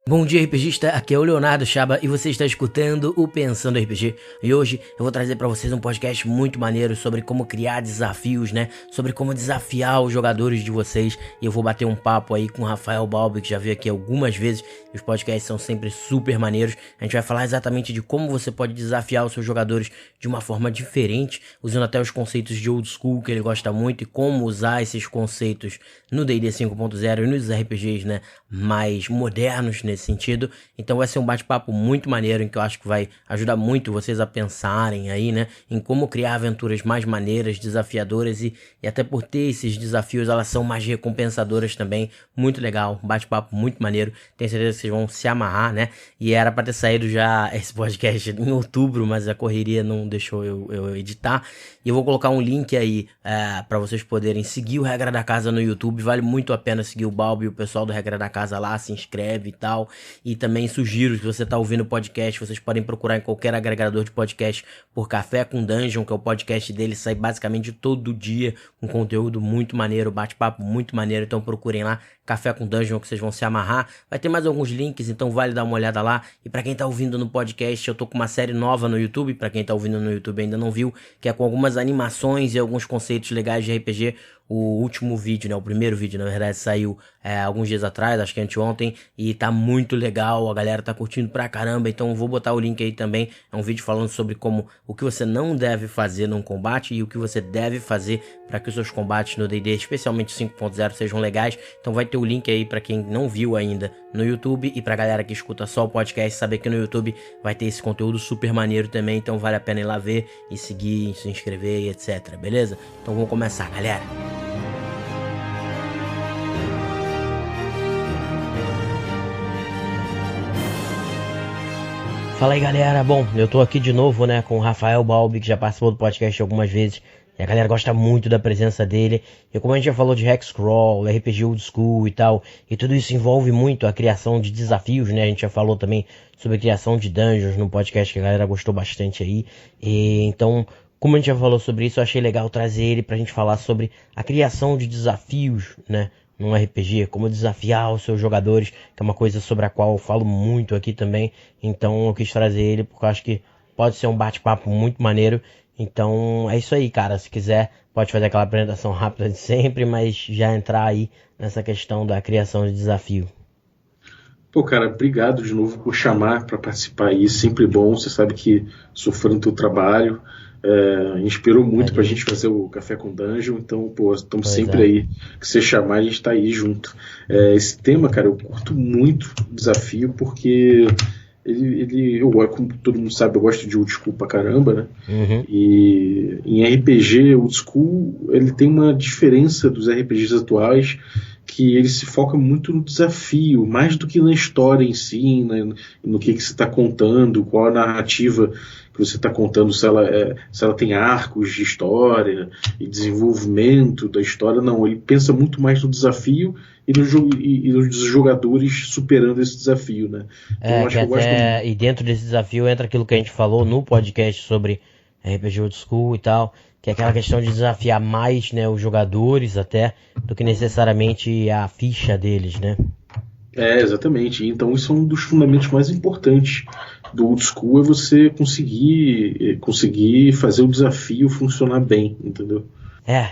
Bom dia, RPGista, aqui é o Leonardo Chaba e você está escutando o Pensando RPG. E hoje eu vou trazer para vocês um podcast muito maneiro sobre como criar desafios, né? Sobre como desafiar os jogadores de vocês. E eu vou bater um papo aí com o Rafael Balbi, que já veio aqui algumas vezes. E os podcasts são sempre super maneiros. A gente vai falar exatamente de como você pode desafiar os seus jogadores de uma forma diferente, usando até os conceitos de old school que ele gosta muito e como usar esses conceitos no D&D 5.0 e nos RPGs, né, mais modernos nesse sentido. Então vai ser um bate-papo muito maneiro, em que eu acho que vai ajudar muito vocês a pensarem aí, né, em como criar aventuras mais maneiras, desafiadoras e até por ter esses desafios, elas são mais recompensadoras também. Muito legal, um bate-papo muito maneiro. Tenho certeza que vocês vão se amarrar, né, e era pra ter saído já esse podcast em outubro, mas a correria não deixou eu editar. E eu vou colocar um link aí pra vocês poderem seguir o Regra da Casa no YouTube. Vale muito a pena seguir o Balbi e o pessoal do Regra da Casa lá, se inscreve e tal. E também sugiro, se você tá ouvindo o podcast, vocês podem procurar em qualquer agregador de podcast por Café com Dungeon, que é o podcast dele, sai basicamente todo dia, com conteúdo muito maneiro, bate-papo muito maneiro. Então procurem lá, Café com Dungeon, que vocês vão se amarrar. Vai ter mais alguns links, então vale dar uma olhada lá. E pra quem tá ouvindo no podcast, eu tô com uma série nova no YouTube, pra quem tá ouvindo no YouTube e ainda não viu, que é com algumas animações e alguns conceitos legais de RPG. O último vídeo, né, o primeiro vídeo, na verdade, saiu alguns dias atrás, acho que anteontem, e tá muito legal, a galera tá curtindo pra caramba, então vou botar o link aí também. É um vídeo falando sobre o que você não deve fazer num combate e o que você deve fazer para que os seus combates no D&D, especialmente 5.0, sejam legais. Então vai ter o link aí pra quem não viu ainda no YouTube, e pra galera que escuta só o podcast, saber que no YouTube vai ter esse conteúdo super maneiro também, então vale a pena ir lá ver e seguir, se inscrever e etc, beleza? Então vamos começar, galera. Fala aí, galera. Bom, eu tô aqui de novo, né, com o Rafael Balbi, que já participou do podcast algumas vezes. E a galera gosta muito da presença dele. E como a gente já falou de Hexcrawl, RPG Old School e tal, e tudo isso envolve muito a criação de desafios, né? A gente já falou também sobre a criação de dungeons no podcast, que a galera gostou bastante aí. E então, como a gente já falou sobre isso, eu achei legal trazer ele pra gente falar sobre a criação de desafios, né, num RPG, como desafiar os seus jogadores, que é uma coisa sobre a qual eu falo muito aqui também. Então eu quis trazer ele porque eu acho que pode ser um bate-papo muito maneiro. Então é isso aí, cara. Se quiser, pode fazer aquela apresentação rápida de sempre, mas já entrar aí nessa questão da criação de desafio. Pô, cara, obrigado de novo por chamar para participar aí. Sempre bom. Você sabe que sou fã do teu trabalho. Inspirou muito pra gente fazer o Café com Dungeon, então, pô, estamos sempre aí, que você chamar, a gente tá aí junto. Esse tema, cara, eu curto muito o desafio, porque como todo mundo sabe, eu gosto de old school pra caramba, né? Uhum. E em RPG, old school, ele tem uma diferença dos RPGs atuais, que ele se foca muito no desafio, mais do que na história em si, né, no que você está contando, qual a narrativa que você está contando, se ela tem arcos de história e desenvolvimento da história. Não, ele pensa muito mais no desafio e nos jogadores superando esse desafio, né? Então, acho que eu gosto muito. E dentro desse desafio entra aquilo que a gente falou no podcast sobre RPG Old School e tal, que é aquela questão de desafiar mais, né, os jogadores até, do que necessariamente a ficha deles, né? Exatamente. Então isso é um dos fundamentos mais importantes do Old School, é você conseguir fazer o desafio funcionar bem, entendeu?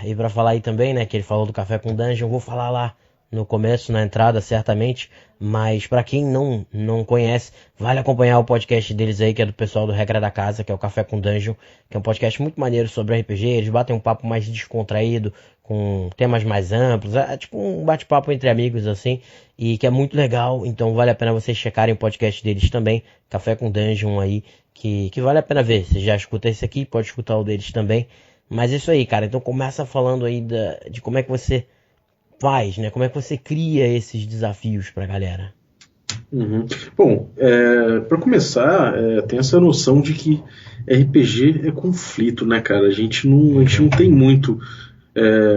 E pra falar aí também, né, que ele falou do Café com Dungeon, eu vou falar lá no começo, na entrada, certamente, mas pra quem não conhece, vale acompanhar o podcast deles aí, que é do pessoal do Regra da Casa, que é o Café com Dungeon, que é um podcast muito maneiro sobre RPG. Eles batem um papo mais descontraído, com temas mais amplos, tipo um bate-papo entre amigos, assim, e que é muito legal. Então vale a pena vocês checarem o podcast deles também, Café com Dungeon aí, que vale a pena ver. Você já escuta esse aqui, pode escutar o deles também. Mas é isso aí, cara. Então começa falando aí de como é que você faz, né? Como é que você cria esses desafios pra galera? Uhum. Bom, para começar, tem essa noção de que RPG é conflito, né, cara? A gente não tem muito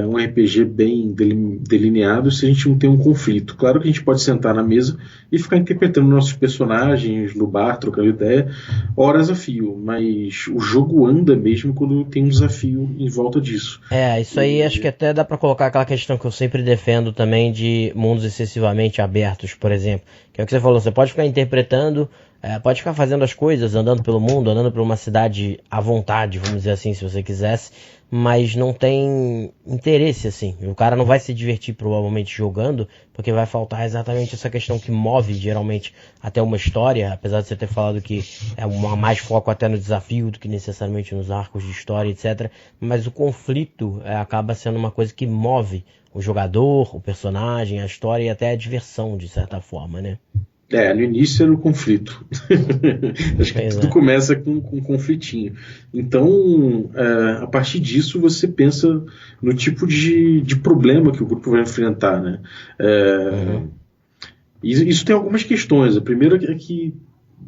um RPG bem delineado se a gente não tem um conflito. Claro que a gente pode sentar na mesa e ficar interpretando nossos personagens no bar, trocando ideia, horas a fio, mas o jogo anda mesmo quando tem um desafio em volta disso. Isso aí acho que até dá pra colocar aquela questão que eu sempre defendo também de mundos excessivamente abertos, por exemplo, que é o que você falou, você pode ficar interpretando, pode ficar fazendo as coisas, andando pelo mundo, andando por uma cidade à vontade, vamos dizer assim, se você quisesse, mas não tem interesse, assim. O cara não vai se divertir provavelmente jogando, porque vai faltar exatamente essa questão que move geralmente até uma história, apesar de você ter falado que é mais foco até no desafio do que necessariamente nos arcos de história, etc. Mas o conflito acaba sendo uma coisa que move o jogador, o personagem, a história e até a diversão, de certa forma, né? No início era o conflito. Acho que tudo começa com um conflitinho. Então, a partir disso, você pensa no tipo de problema que o grupo vai enfrentar, né? Isso tem algumas questões. A primeira é que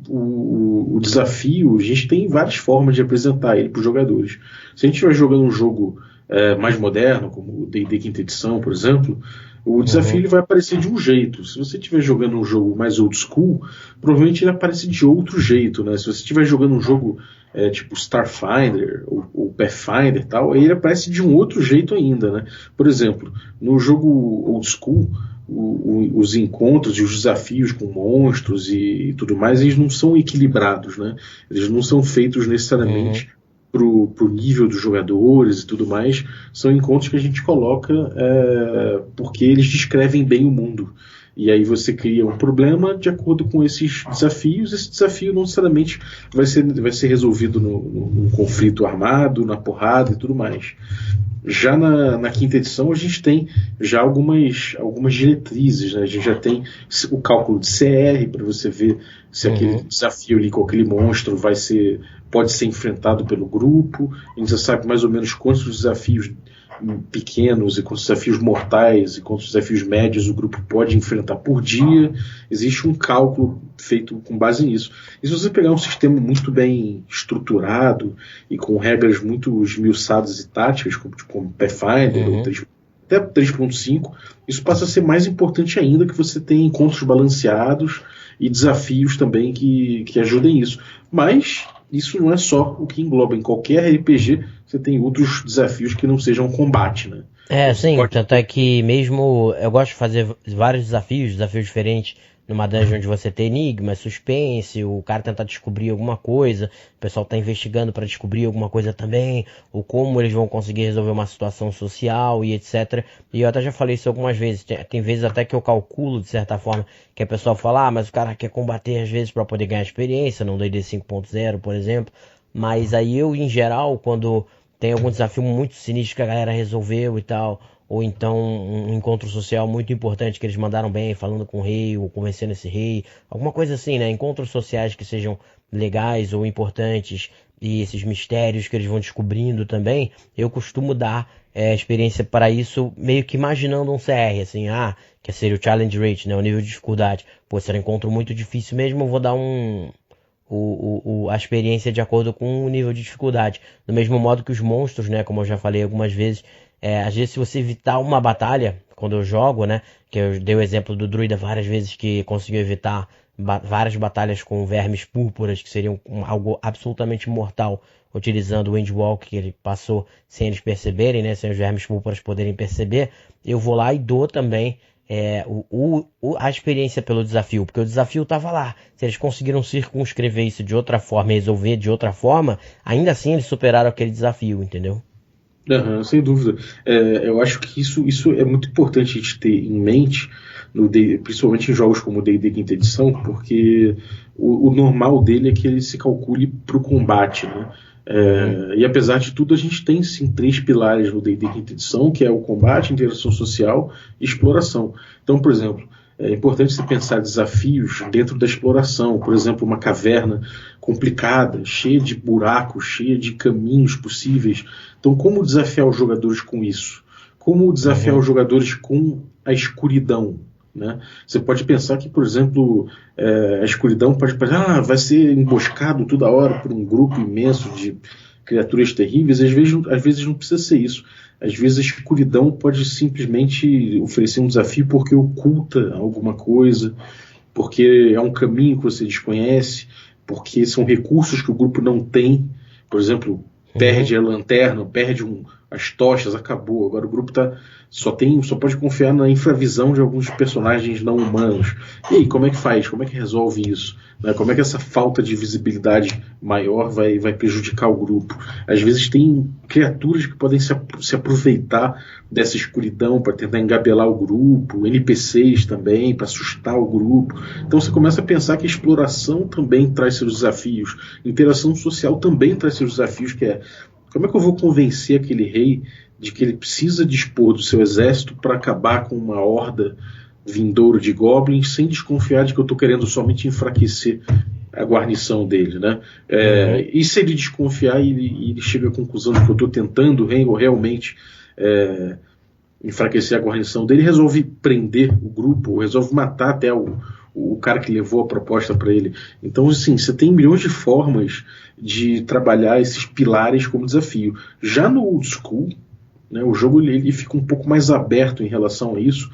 o desafio, a gente tem várias formas de apresentar ele para os jogadores. Se a gente estiver jogando um jogo mais moderno, como o D&D Quinta Edição, por exemplo, o desafio ele vai aparecer de um jeito. Se você estiver jogando um jogo mais old school, provavelmente ele aparece de outro jeito, né? Se você estiver jogando um jogo tipo Starfinder ou Pathfinder e tal, aí ele aparece de um outro jeito ainda, né? Por exemplo, no jogo old school, os encontros e os desafios com monstros e tudo mais, eles não são equilibrados, né? Eles não são feitos necessariamente pro nível dos jogadores e tudo mais. São encontros que a gente coloca porque eles descrevem bem o mundo. E aí você cria um problema de acordo com esses desafios. Esse desafio não necessariamente vai ser resolvido num conflito armado, na porrada e tudo mais. Já na quinta edição a gente tem já algumas diretrizes, né? A gente já tem o cálculo de CR para você ver se aquele desafio ali com aquele monstro pode ser enfrentado pelo grupo. A gente já sabe mais ou menos quantos desafios pequenos e quantos desafios mortais e quantos desafios médios o grupo pode enfrentar por dia. Existe um cálculo feito com base nisso. E se você pegar um sistema muito bem estruturado e com regras muito esmiuçadas e táticas, como Pathfinder ou até 3.5, isso passa a ser mais importante ainda, que você tem encontros balanceados e desafios também que ajudem isso. Mas isso não é só o que engloba. Em qualquer RPG você tem outros desafios que não sejam combate, né? Sim, tanto é que mesmo eu gosto de fazer vários desafios diferentes numa dungeon onde você tem enigma, suspense, o cara tentar descobrir alguma coisa, o pessoal tá investigando para descobrir alguma coisa também, ou como eles vão conseguir resolver uma situação social e etc. E eu até já falei isso algumas vezes, tem vezes até que eu calculo de certa forma, que a pessoa fala, mas o cara quer combater às vezes para poder ganhar experiência, no D&D 5.0, por exemplo, mas aí eu, em geral, quando tem algum desafio muito sinistro que a galera resolveu e tal, ou então um encontro social muito importante que eles mandaram bem, falando com o rei, ou convencendo esse rei, alguma coisa assim, né? Encontros sociais que sejam legais ou importantes, e esses mistérios que eles vão descobrindo também, eu costumo dar experiência para isso, meio que imaginando um CR, assim, que seria o challenge rate, né? O nível de dificuldade. Pô, será um encontro muito difícil mesmo, eu vou dar a experiência de acordo com o nível de dificuldade. Do mesmo modo que os monstros, né? Como eu já falei algumas vezes, às vezes se você evitar uma batalha, quando eu jogo, né? Que eu dei o exemplo do druida várias vezes que conseguiu evitar várias batalhas com vermes púrpuras, que seriam algo absolutamente mortal, utilizando o Windwalk que ele passou sem eles perceberem, né? Sem os vermes púrpuras poderem perceber, eu vou lá e dou também a experiência pelo desafio, porque o desafio estava lá. Se eles conseguiram circunscrever isso de outra forma e resolver de outra forma, ainda assim eles superaram aquele desafio, entendeu? Sem dúvida. Eu acho que isso é muito importante a gente ter em mente, principalmente em jogos como o D&D Quinta Edição, porque o normal dele é que ele se calcule para o combate, né? E apesar de tudo, a gente tem sim 3 pilares no D&D Quinta Edição, que é o combate, interação social e exploração. Então, por exemplo, é importante você pensar desafios dentro da exploração. Por exemplo, uma caverna complicada, cheia de buracos, cheia de caminhos possíveis. Então, como desafiar os jogadores com isso? Como desafiar os jogadores com a escuridão? Né? Você pode pensar que, por exemplo, a escuridão pode parecer, vai ser emboscado toda hora por um grupo imenso criaturas terríveis, às vezes não precisa ser isso. Às vezes a escuridão pode simplesmente oferecer um desafio porque oculta alguma coisa, porque é um caminho que você desconhece, porque são recursos que o grupo não tem. Por exemplo, perde a lanterna, perde as tochas, acabou. Agora o grupo só pode confiar na infravisão de alguns personagens não humanos. E aí, como é que faz? Como é que resolve isso? Né? Como é que essa falta de visibilidade maior vai prejudicar o grupo? Às vezes tem criaturas que podem se aproveitar dessa escuridão para tentar engabelar o grupo, NPCs também, para assustar o grupo. Então você começa a pensar que a exploração também traz seus desafios, interação social também traz seus desafios, que é como é que eu vou convencer aquele rei de que ele precisa dispor do seu exército para acabar com uma horda vindoura de goblins sem desconfiar de que eu estou querendo somente enfraquecer a guarnição dele, né? E se ele desconfiar e ele chega à conclusão de que eu estou tentando realmente enfraquecer a guarnição dele, resolve prender o grupo, resolve matar até o cara que levou a proposta para ele. Então, assim, você tem milhões de formas de trabalhar esses pilares como desafio. Já no Old School, né, o jogo ele fica um pouco mais aberto em relação a isso,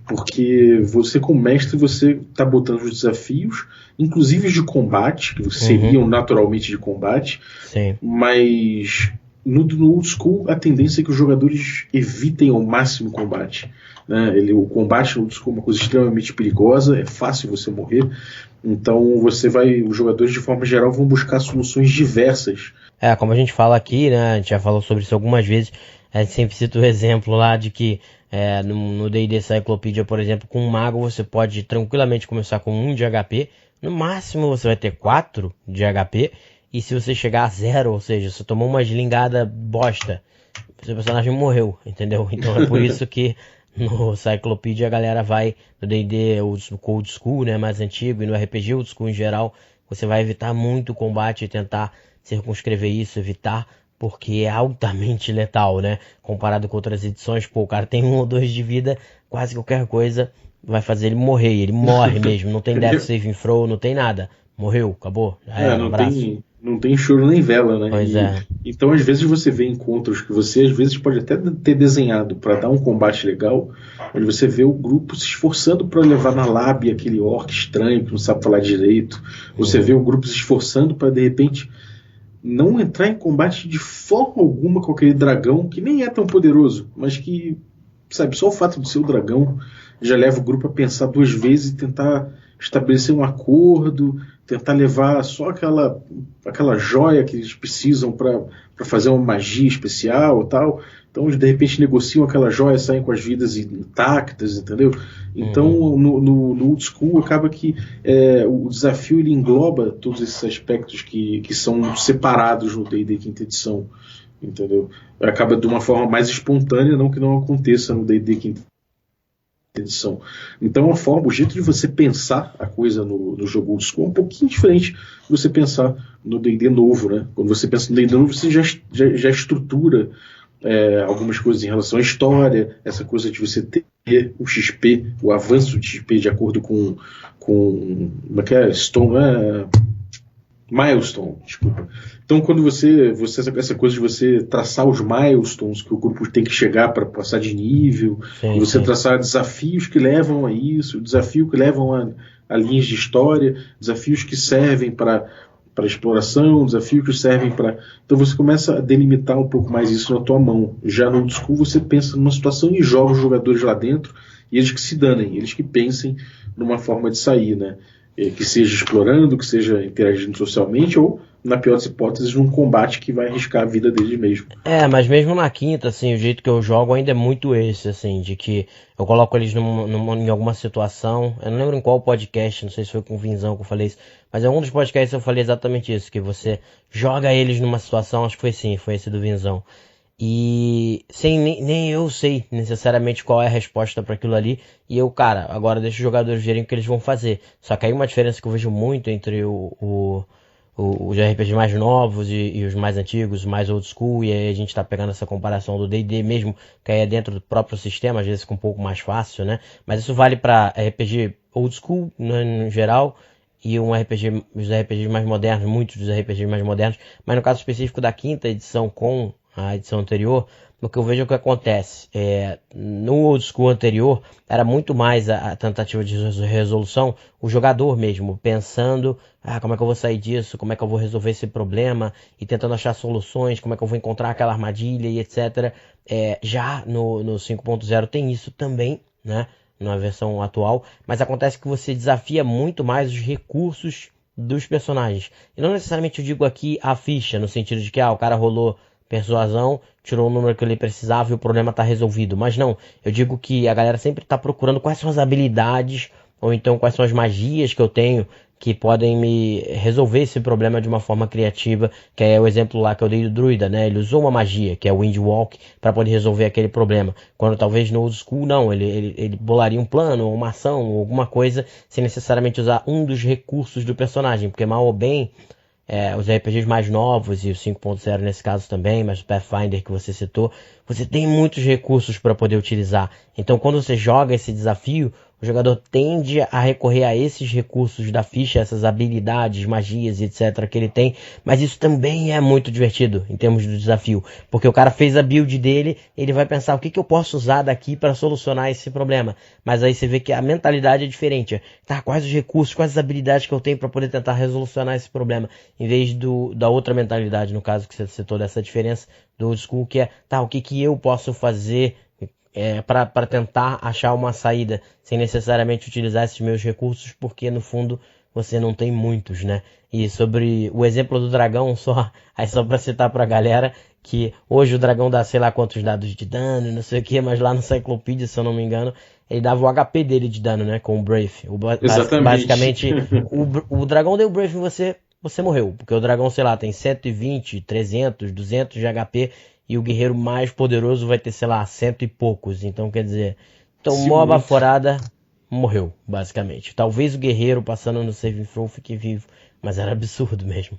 porque você, como mestre, você está botando os desafios, inclusive os de combate, que seriam naturalmente de combate, Sim. Mas no Old School a tendência é que os jogadores evitem ao máximo o combate. Né? O combate no Old School é uma coisa extremamente perigosa, é fácil você morrer, então os jogadores de forma geral vão buscar soluções diversas. Como a gente fala aqui, né, a gente já falou sobre isso algumas vezes, a gente sempre cita o exemplo lá de que no D&D Cyclopedia, por exemplo, com um mago você pode tranquilamente começar com 1 de HP, no máximo você vai ter 4 de HP, e se você chegar a 0, ou seja, você tomou uma gilingada bosta, seu personagem morreu, entendeu? Então é por isso que no Cyclopedia a galera vai, no D&D Old School, né, mais antigo, e no RPG Old School em geral, você vai evitar muito o combate e tentar circunscrever isso, evitar, porque é altamente letal, né? Comparado com outras edições, o cara tem 1 ou 2 de vida, quase qualquer coisa vai fazer ele morrer, ele morre mesmo, não tem death saving throw, não tem nada, morreu, acabou, um abraço. Não tem choro nem vela, né? Pois Então, às vezes, você vê encontros que você, às vezes, pode até ter desenhado para dar um combate legal, onde você vê o grupo se esforçando para levar na lábia aquele orc estranho que não sabe falar direito. Você vê o grupo se esforçando para, de repente, não entrar em combate de forma alguma com aquele dragão que nem é tão poderoso, mas que, sabe, só o fato de ser o dragão já leva o grupo a pensar 2 vezes e tentar estabelecer um acordo, tentar levar só aquela joia que eles precisam para fazer uma magia especial e tal. Então eles de repente negociam aquela joia, saem com as vidas intactas, entendeu? Então no Old School acaba que o desafio ele engloba todos esses aspectos que são separados no D&D quinta edição, entendeu? Acaba de uma forma mais espontânea, não que não aconteça no D&D quinta edição. Então o jeito de você pensar a coisa no jogo Old School é um pouquinho diferente de você pensar no D&D novo, né? Quando você pensa no D&D novo, você já estrutura algumas coisas em relação à história, essa coisa de você ter o XP, o avanço de XP de acordo com como é que é? Milestone, desculpa. Então, quando essa coisa de você traçar os milestones que o grupo tem que chegar para passar de nível, e você traçar desafios que levam a isso, desafio que levam a linhas de história, desafios que servem para exploração, desafios que servem para... Então você começa a delimitar um pouco mais isso na tua mão. Já no Old School você pensa numa situação e joga os jogadores lá dentro, e eles que se danem, eles que pensem numa forma de sair, né? Que seja explorando, que seja interagindo socialmente, ou, na pior das hipóteses, num combate que vai arriscar a vida deles mesmo. Mas mesmo na quinta, assim, o jeito que eu jogo ainda é muito esse, assim, de que eu coloco eles em alguma situação, eu não lembro em qual podcast, não sei se foi com o Vinzão que eu falei isso, mas em algum dos podcasts eu falei exatamente isso, que você joga eles numa situação, acho que foi esse do Vinzão, e nem eu sei necessariamente qual é a resposta para aquilo ali, e eu, cara, agora deixa os jogadores verem o que eles vão fazer. Só que aí uma diferença que eu vejo muito entre os RPGs mais novos e os mais antigos, mais old school, e aí a gente tá pegando essa comparação do D&D mesmo, que aí é dentro do próprio sistema, às vezes fica um pouco mais fácil, né? Mas isso vale para RPG old school, né, no geral, e os RPGs mais modernos, muitos dos RPGs mais modernos, mas no caso específico da quinta edição com a edição anterior, o que eu vejo é o que acontece. No old school anterior, era muito mais a tentativa de resolução, o jogador mesmo, pensando, como é que eu vou sair disso, como é que eu vou resolver esse problema, e tentando achar soluções, como é que eu vou encontrar aquela armadilha e etc. Já no 5.0 tem isso também, né? Na versão atual, mas acontece que você desafia muito mais os recursos dos personagens. E não necessariamente eu digo aqui a ficha, no sentido de que o cara rolou persuasão, tirou o número que ele precisava e o problema está resolvido. Mas não, eu digo que a galera sempre está procurando quais são as habilidades, ou então quais são as magias que eu tenho que podem me resolver esse problema de uma forma criativa, que é o exemplo lá que eu dei do druida, né? Ele usou uma magia, que é o Windwalk, para poder resolver aquele problema. Quando talvez no old school não, ele bolaria um plano, uma ação, alguma coisa, sem necessariamente usar um dos recursos do personagem, porque mal ou bem, os RPGs mais novos e o 5.0 nesse caso também, mas o Pathfinder que você citou, você tem muitos recursos para poder utilizar. Então quando você joga esse desafio, o jogador tende a recorrer a esses recursos da ficha, essas habilidades, magias e etc. que ele tem, mas isso também é muito divertido em termos do desafio, porque o cara fez a build dele, ele vai pensar o que eu posso usar daqui para solucionar esse problema, mas aí você vê que a mentalidade é diferente, quais os recursos, quais as habilidades que eu tenho para poder tentar resolucionar esse problema, em vez da outra mentalidade, no caso que você citou dessa diferença do old school, que é, o que eu posso fazer para tentar achar uma saída sem necessariamente utilizar esses meus recursos, porque no fundo você não tem muitos, né? E sobre o exemplo do dragão, só para citar pra galera, que hoje o dragão dá sei lá quantos dados de dano, não sei o que, mas lá no Cyclopedia, se eu não me engano, ele dava o HP dele de dano, né? Com o Brave. Exatamente. Basicamente, o dragão deu o Brave em você morreu, porque o dragão, sei lá, tem 120, 300, 200 de HP, e o guerreiro mais poderoso vai ter, sei lá, 100 e poucos. Então, quer dizer, tomou a baforada, morreu, basicamente. Talvez o guerreiro passando no saving throw fique vivo, mas era absurdo mesmo.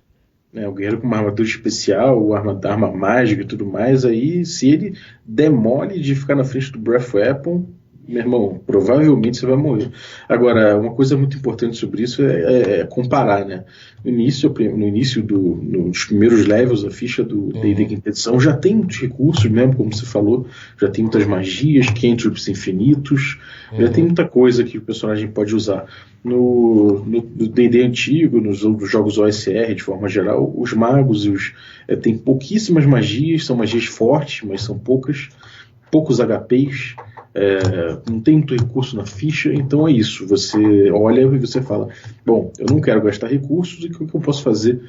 O guerreiro com uma armadura especial, arma mágica e tudo mais, aí se ele demole de ficar na frente do Breath Weapon, meu irmão, provavelmente você vai morrer. Agora, uma coisa muito importante sobre isso é comparar, né? Nos primeiros levels, a ficha do D&D Quinta Edição já tem muitos recursos mesmo, como você falou, já tem muitas magias, cantrips infinitos, já tem muita coisa que o personagem pode usar. No D&D antigo, nos jogos OSR, de forma geral, os magos têm pouquíssimas magias, são magias fortes, mas são poucos HPs, não tem muito recurso na ficha, então é isso, você olha e você fala, bom, eu não quero gastar recursos, e o que eu posso fazer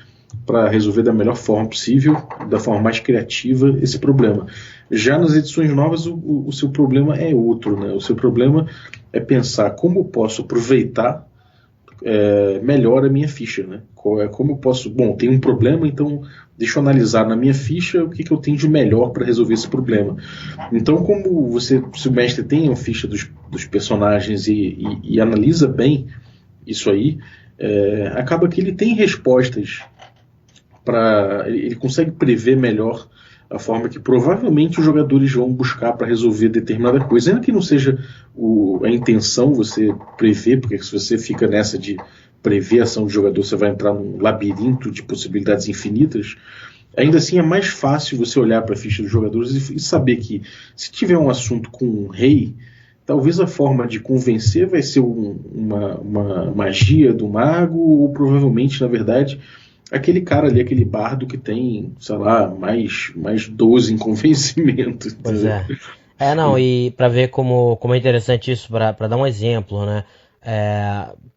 para resolver da melhor forma possível, da forma mais criativa, esse problema. Já nas edições novas o seu problema é outro, né? O seu problema é pensar como eu posso aproveitar melhor a minha ficha, né? Como eu posso... Bom, tem um problema, então deixa eu analisar na minha ficha o que eu tenho de melhor para resolver esse problema. Então, se o mestre tem a ficha dos personagens e analisa bem isso aí, acaba que ele tem respostas ele consegue prever melhor a forma que provavelmente os jogadores vão buscar para resolver determinada coisa, ainda que não seja a intenção você prever, porque se você fica nessa de prever a ação do jogador, você vai entrar num labirinto de possibilidades infinitas. Ainda assim é mais fácil você olhar para a ficha dos jogadores e saber que se tiver um assunto com um rei, talvez a forma de convencer vai ser uma magia do mago, ou provavelmente, na verdade, aquele cara ali, aquele bardo que tem, sei lá, mais 12 em convencimento. Pois é. E para ver como é interessante isso, para dar um exemplo, né?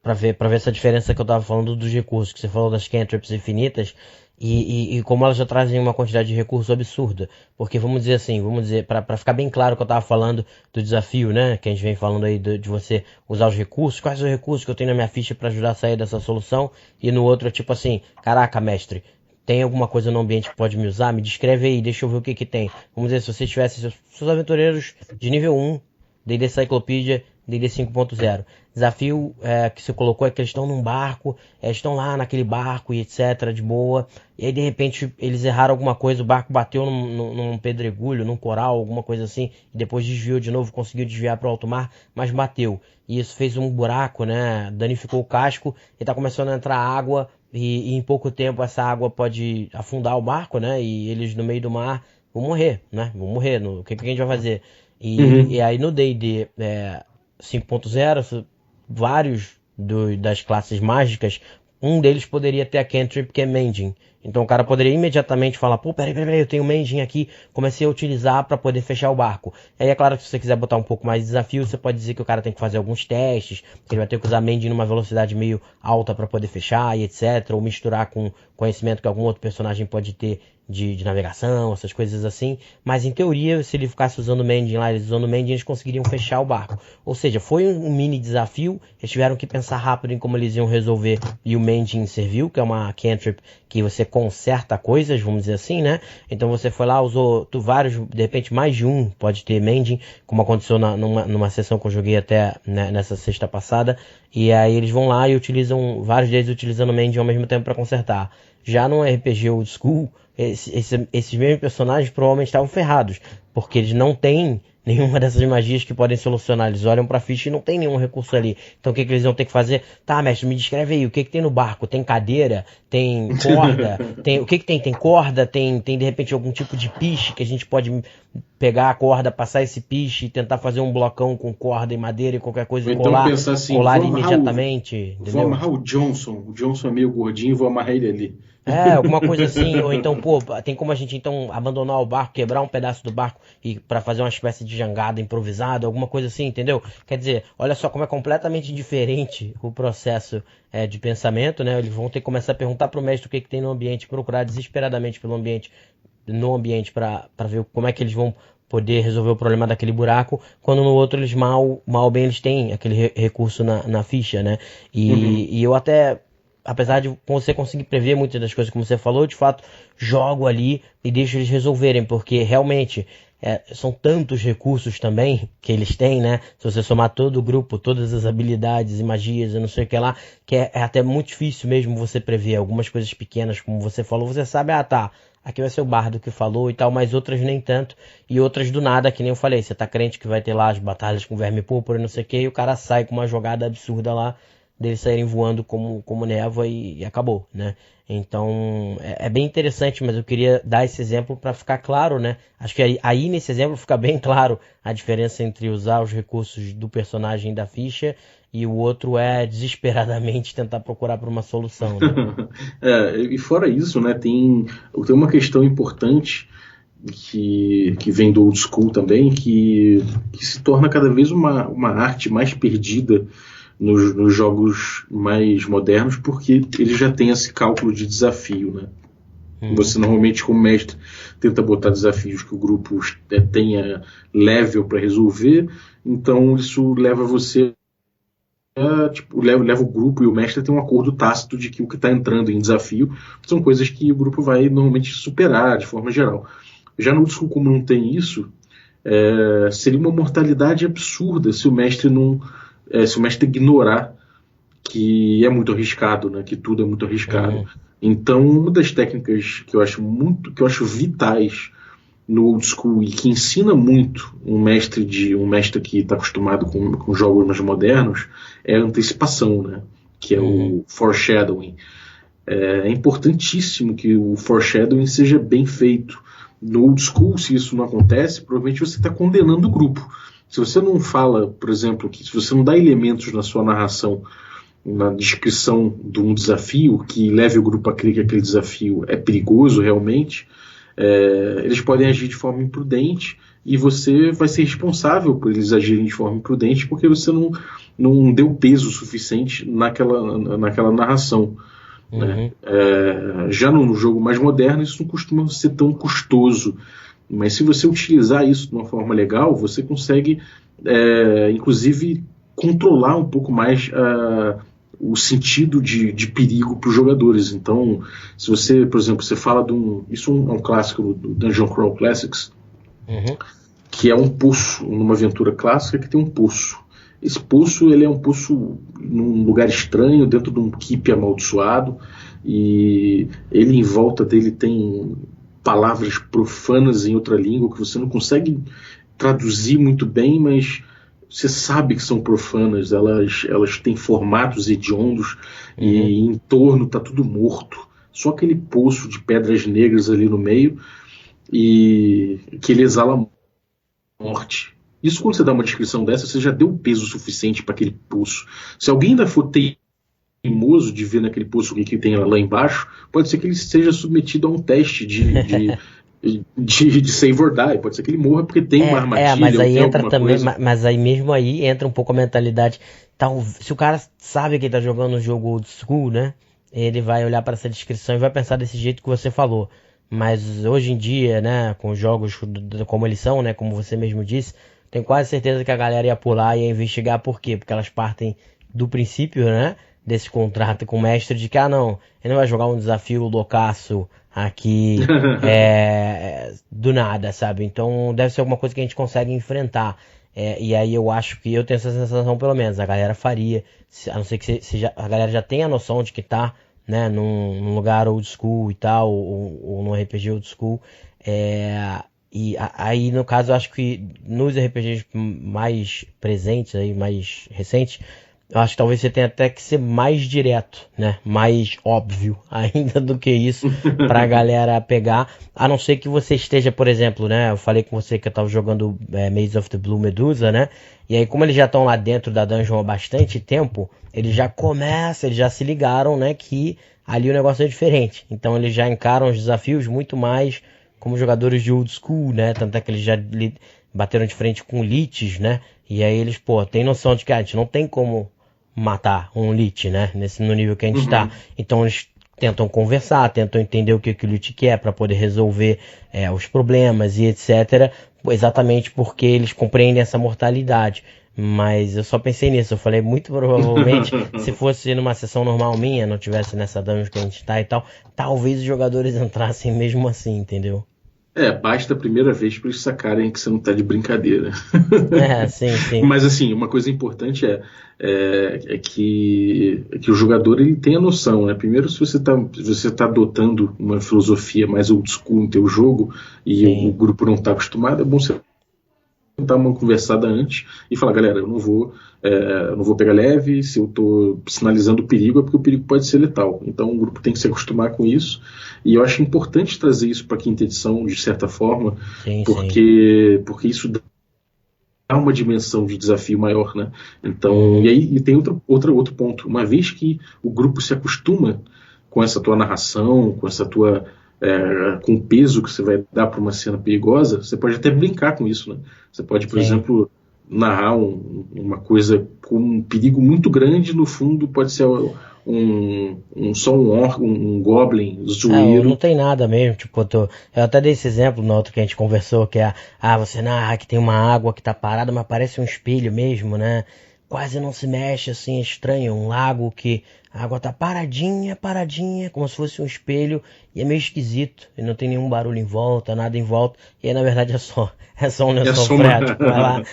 Para ver essa diferença que eu estava falando dos recursos, que você falou das cantrips infinitas, e como elas já trazem uma quantidade de recurso absurda. Porque vamos dizer, para ficar bem claro que eu estava falando do desafio, né? Que a gente vem falando aí de você usar os recursos, quais os recursos que eu tenho na minha ficha para ajudar a sair dessa solução, e no outro é tipo assim, caraca, mestre, tem alguma coisa no ambiente que pode me usar? Me descreve aí, deixa eu ver o que tem. Vamos dizer, se você tivesse seus aventureiros de nível 1, D&D Cyclopedia, D&D 5.0. Desafio que você colocou é que eles estão num barco, estão lá naquele barco e etc, de boa, e aí de repente eles erraram alguma coisa, o barco bateu num pedregulho, num coral, alguma coisa assim, e depois desviou de novo, conseguiu desviar para o alto mar, mas bateu. E isso fez um buraco, né, danificou o casco, e tá começando a entrar água, e em pouco tempo essa água pode afundar o barco, né, e eles no meio do mar vão morrer, né, o que a gente vai fazer? E aí no D&D 5.0, vários das classes mágicas, um deles poderia ter a cantrip, que é Mending. Então o cara poderia imediatamente falar, pô, peraí, eu tenho Mending aqui, comecei a utilizar para poder fechar o barco. Aí é claro que se você quiser botar um pouco mais de desafio, você pode dizer que o cara tem que fazer alguns testes, que ele vai ter que usar Mending numa velocidade meio alta para poder fechar e etc, ou misturar com conhecimento que algum outro personagem pode ter de navegação, essas coisas assim, mas em teoria, se ele ficasse usando o Mending lá, eles usando o Mending, eles conseguiriam fechar o barco. Ou seja, foi um mini desafio, eles tiveram que pensar rápido em como eles iam resolver, e o Mending serviu, que é uma cantrip que você conserta coisas, vamos dizer assim, né? Então você foi lá, usou vários, de repente mais de um pode ter Mending, como aconteceu numa sessão que eu joguei até nessa sexta passada, e aí eles vão lá e utilizam, vários deles utilizando o Mending ao mesmo tempo para consertar. Já no RPG Old School, esses mesmos personagens provavelmente estavam ferrados, porque eles não têm nenhuma dessas magias que podem solucionar. Eles olham pra ficha e não tem nenhum recurso ali. Então o que eles vão ter que fazer? Tá, mestre, me descreve aí, o que tem no barco? Tem cadeira? Tem corda? O que tem? Tem corda? Tem de repente algum tipo de piche que a gente pode pegar a corda, passar esse piche e tentar fazer um blocão com corda e madeira e qualquer coisa e então colar, assim, colar imediatamente. Vou amarrar o Johnson. O Johnson é meio gordinho, vou amarrar ele ali. Alguma coisa assim, ou então, pô, tem como a gente então abandonar o barco, quebrar um pedaço do barco e para fazer uma espécie de jangada improvisada, alguma coisa assim, entendeu? Quer dizer, olha só como é completamente diferente o processo de pensamento, né? Eles vão ter que começar a perguntar pro mestre o que tem no ambiente, procurar desesperadamente no ambiente para ver como é que eles vão poder resolver o problema daquele buraco, quando no outro eles mal bem eles têm aquele recurso na ficha, né? E eu até, apesar de você conseguir prever muitas das coisas como você falou, de fato, jogo ali e deixo eles resolverem, porque realmente são tantos recursos também que eles têm, né? Se você somar todo o grupo, todas as habilidades e magias e não sei o que lá, que é até muito difícil mesmo você prever algumas coisas pequenas, como você falou, você sabe, tá, aqui vai ser o bardo que falou e tal, mas outras nem tanto, e outras do nada, que nem eu falei, você tá crente que vai ter lá as batalhas com verme púrpura e não sei o que, e o cara sai com uma jogada absurda lá, deles saírem voando como névoa e acabou, né? Então, é bem interessante, mas eu queria dar esse exemplo para ficar claro, né? Acho que aí nesse exemplo fica bem claro a diferença entre usar os recursos do personagem da ficha e o outro é desesperadamente tentar procurar por uma solução, né? E fora isso, né, tem uma questão importante que vem do old school também, que se torna cada vez uma arte mais perdida nos jogos mais modernos, porque ele já tem esse cálculo de desafio, né? Você normalmente, como mestre, tenta botar desafios que o grupo tenha level para resolver, então isso leva você leva o grupo e o mestre a ter um acordo tácito de que o que está entrando em desafio são coisas que o grupo vai normalmente superar de forma geral. Já no disco, como não tem isso, seria uma mortalidade absurda se o mestre ignorar que é muito arriscado, né? Que tudo é muito arriscado. Então, uma das técnicas que eu acho vitais no old school e que ensina muito um mestre que está acostumado com jogos mais modernos é a antecipação, né? Que é o foreshadowing. É importantíssimo que o foreshadowing seja bem feito. No old school, se isso não acontece, provavelmente você está condenando o grupo. Se você não fala, por exemplo, se você não dá elementos na sua narração, na descrição de um desafio que leve o grupo a crer que aquele desafio é perigoso realmente, eles podem agir de forma imprudente e você vai ser responsável por eles agirem de forma imprudente porque você não deu peso suficiente naquela narração. Né? Já no jogo mais moderno isso não costuma ser tão custoso, mas se você utilizar isso de uma forma legal, você consegue inclusive controlar um pouco mais o sentido de perigo para os jogadores. Então, se você, por exemplo, você fala isso é um clássico do Dungeon Crawl Classics, que é um poço, numa aventura clássica que tem um poço. esse poço, ele é um poço num lugar estranho, dentro de um keep amaldiçoado, e ele em volta dele tem palavras profanas em outra língua que você não consegue traduzir muito bem, mas você sabe que são profanas, elas têm formatos hediondos, e em torno está tudo morto. Só aquele poço de pedras negras ali no meio, e que ele exala morte. Isso, quando você dá uma descrição dessa, você já deu peso suficiente para aquele poço. Se alguém ainda for teimoso de ver naquele poço o que tem lá embaixo, pode ser que ele seja submetido a um teste de save or die. Pode ser que ele morra porque tem uma armadilha. Mas aí ou entra também, coisa. mas aí mesmo aí entra um pouco a mentalidade. Se o cara sabe que ele tá jogando um jogo old school, né? Ele vai olhar para essa descrição e vai pensar desse jeito que você falou. Mas hoje em dia, né, com jogos como eles são, né, como você mesmo disse, tenho quase certeza que a galera ia pular e ia investigar. Por quê? Porque elas partem do princípio, né, desse contrato com o mestre de que, não, ele não vai jogar um desafio loucaço aqui do nada, sabe? Então deve ser alguma coisa que a gente consegue enfrentar. E aí eu acho que eu tenho essa sensação, pelo menos, a galera faria, a não ser que a galera já tenha a noção de que tá, né, num lugar old school e tal, ou num RPG old school. Aí, no caso, eu acho que nos RPGs mais presentes, aí, mais recentes, eu acho que talvez você tenha até que ser mais direto, né? Mais óbvio ainda do que isso pra galera pegar. A não ser que você esteja, por exemplo, né? Eu falei com você que eu tava jogando Maze of the Blue Medusa, né? E aí, como eles já estão lá dentro da dungeon há bastante tempo, eles já se ligaram, né? Que ali o negócio é diferente. Então, eles já encaram os desafios muito mais como jogadores de old school, né? Tanto é que eles já bateram de frente com liches, né? E aí eles, tem noção de que a gente não tem como matar um lich, né? No nível que a gente está. Então eles tentam conversar, tentam entender o que o lich quer para poder resolver os problemas e etc. Exatamente porque eles compreendem essa mortalidade. Mas eu só pensei nisso. Eu falei, muito provavelmente, se fosse numa sessão normal minha, não tivesse nessa dungeon que a gente tá e tal, talvez os jogadores entrassem mesmo assim, entendeu? Basta a primeira vez para eles sacarem que você não tá de brincadeira. Sim. Mas assim, uma coisa importante é que o jogador ele tem a noção, né? Primeiro, se você tá adotando uma filosofia mais old school no teu jogo e o grupo não tá acostumado, é bom você dar uma conversada antes e falar, galera, eu não vou pegar leve, se eu tô sinalizando o perigo é porque o perigo pode ser letal. Então o grupo tem que se acostumar com isso, e eu acho importante trazer isso para a quinta edição, de certa forma, porque isso dá uma dimensão de desafio maior, né? Então, e tem outro ponto. Uma vez que o grupo se acostuma com essa tua narração, com essa tua com o peso que você vai dar para uma cena perigosa, você pode até brincar com isso, né? Você pode, por exemplo, narrar uma coisa com um perigo muito grande, no fundo pode ser um goblin zoeiro. Não tem nada mesmo, tipo, eu até dei esse exemplo no outro que a gente conversou, que você narra que tem uma água que tá parada, mas parece um espelho mesmo, né? Quase não se mexe, assim, é estranho, um lago que a água tá paradinha, como se fosse um espelho, e é meio esquisito, e não tem nenhum barulho em volta, nada em volta, e aí na verdade é só um lençol freático, vai lá,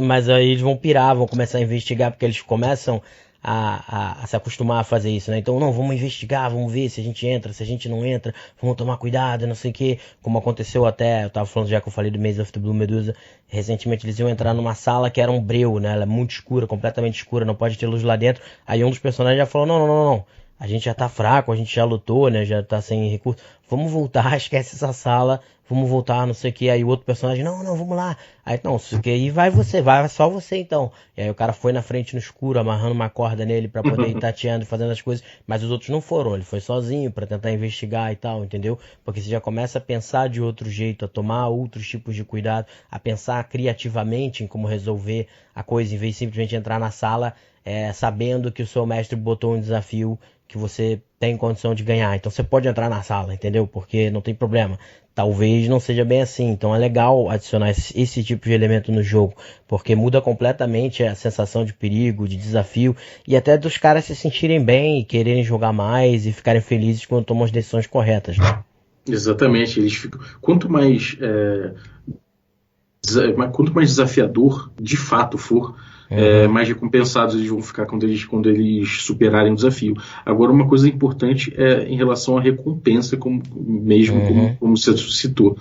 mas aí eles vão pirar, vão começar a investigar, porque eles começam a se acostumar a fazer isso, né? Então, não, vamos investigar, vamos ver se a gente entra, se a gente não entra, vamos tomar cuidado, não sei o que, como aconteceu até, eu tava falando já que eu falei do Maze of the Blue Medusa, recentemente eles iam entrar numa sala que era um breu, né? Ela é muito escura, completamente escura, não pode ter luz lá dentro, aí um dos personagens já falou, não, a gente já tá fraco, a gente já lutou, né? Já tá sem recurso, vamos voltar, esquece essa sala, vamos voltar, não sei o que. Aí o outro personagem, não, vamos lá. Aí, não, aí vai só você então. E aí o cara foi na frente no escuro, amarrando uma corda nele pra poder ir tateando, fazendo as coisas. Mas os outros não foram, ele foi sozinho pra tentar investigar e tal, entendeu? Porque você já começa a pensar de outro jeito, a tomar outros tipos de cuidado, a pensar criativamente em como resolver a coisa, em vez de simplesmente entrar na sala sabendo que o seu mestre botou um desafio que você tem condição de ganhar. Então você pode entrar na sala, entendeu? Porque não tem problema. Talvez não seja bem assim. Então é legal adicionar esse tipo de elemento no jogo, porque muda completamente a sensação de perigo, de desafio, e até dos caras se sentirem bem e quererem jogar mais e ficarem felizes quando tomam as decisões corretas, né? Exatamente. Eles ficam... Quanto mais quanto mais desafiador de fato for, mais recompensados eles vão ficar quando eles superarem o desafio. Agora, uma coisa importante é em relação à recompensa, como você citou.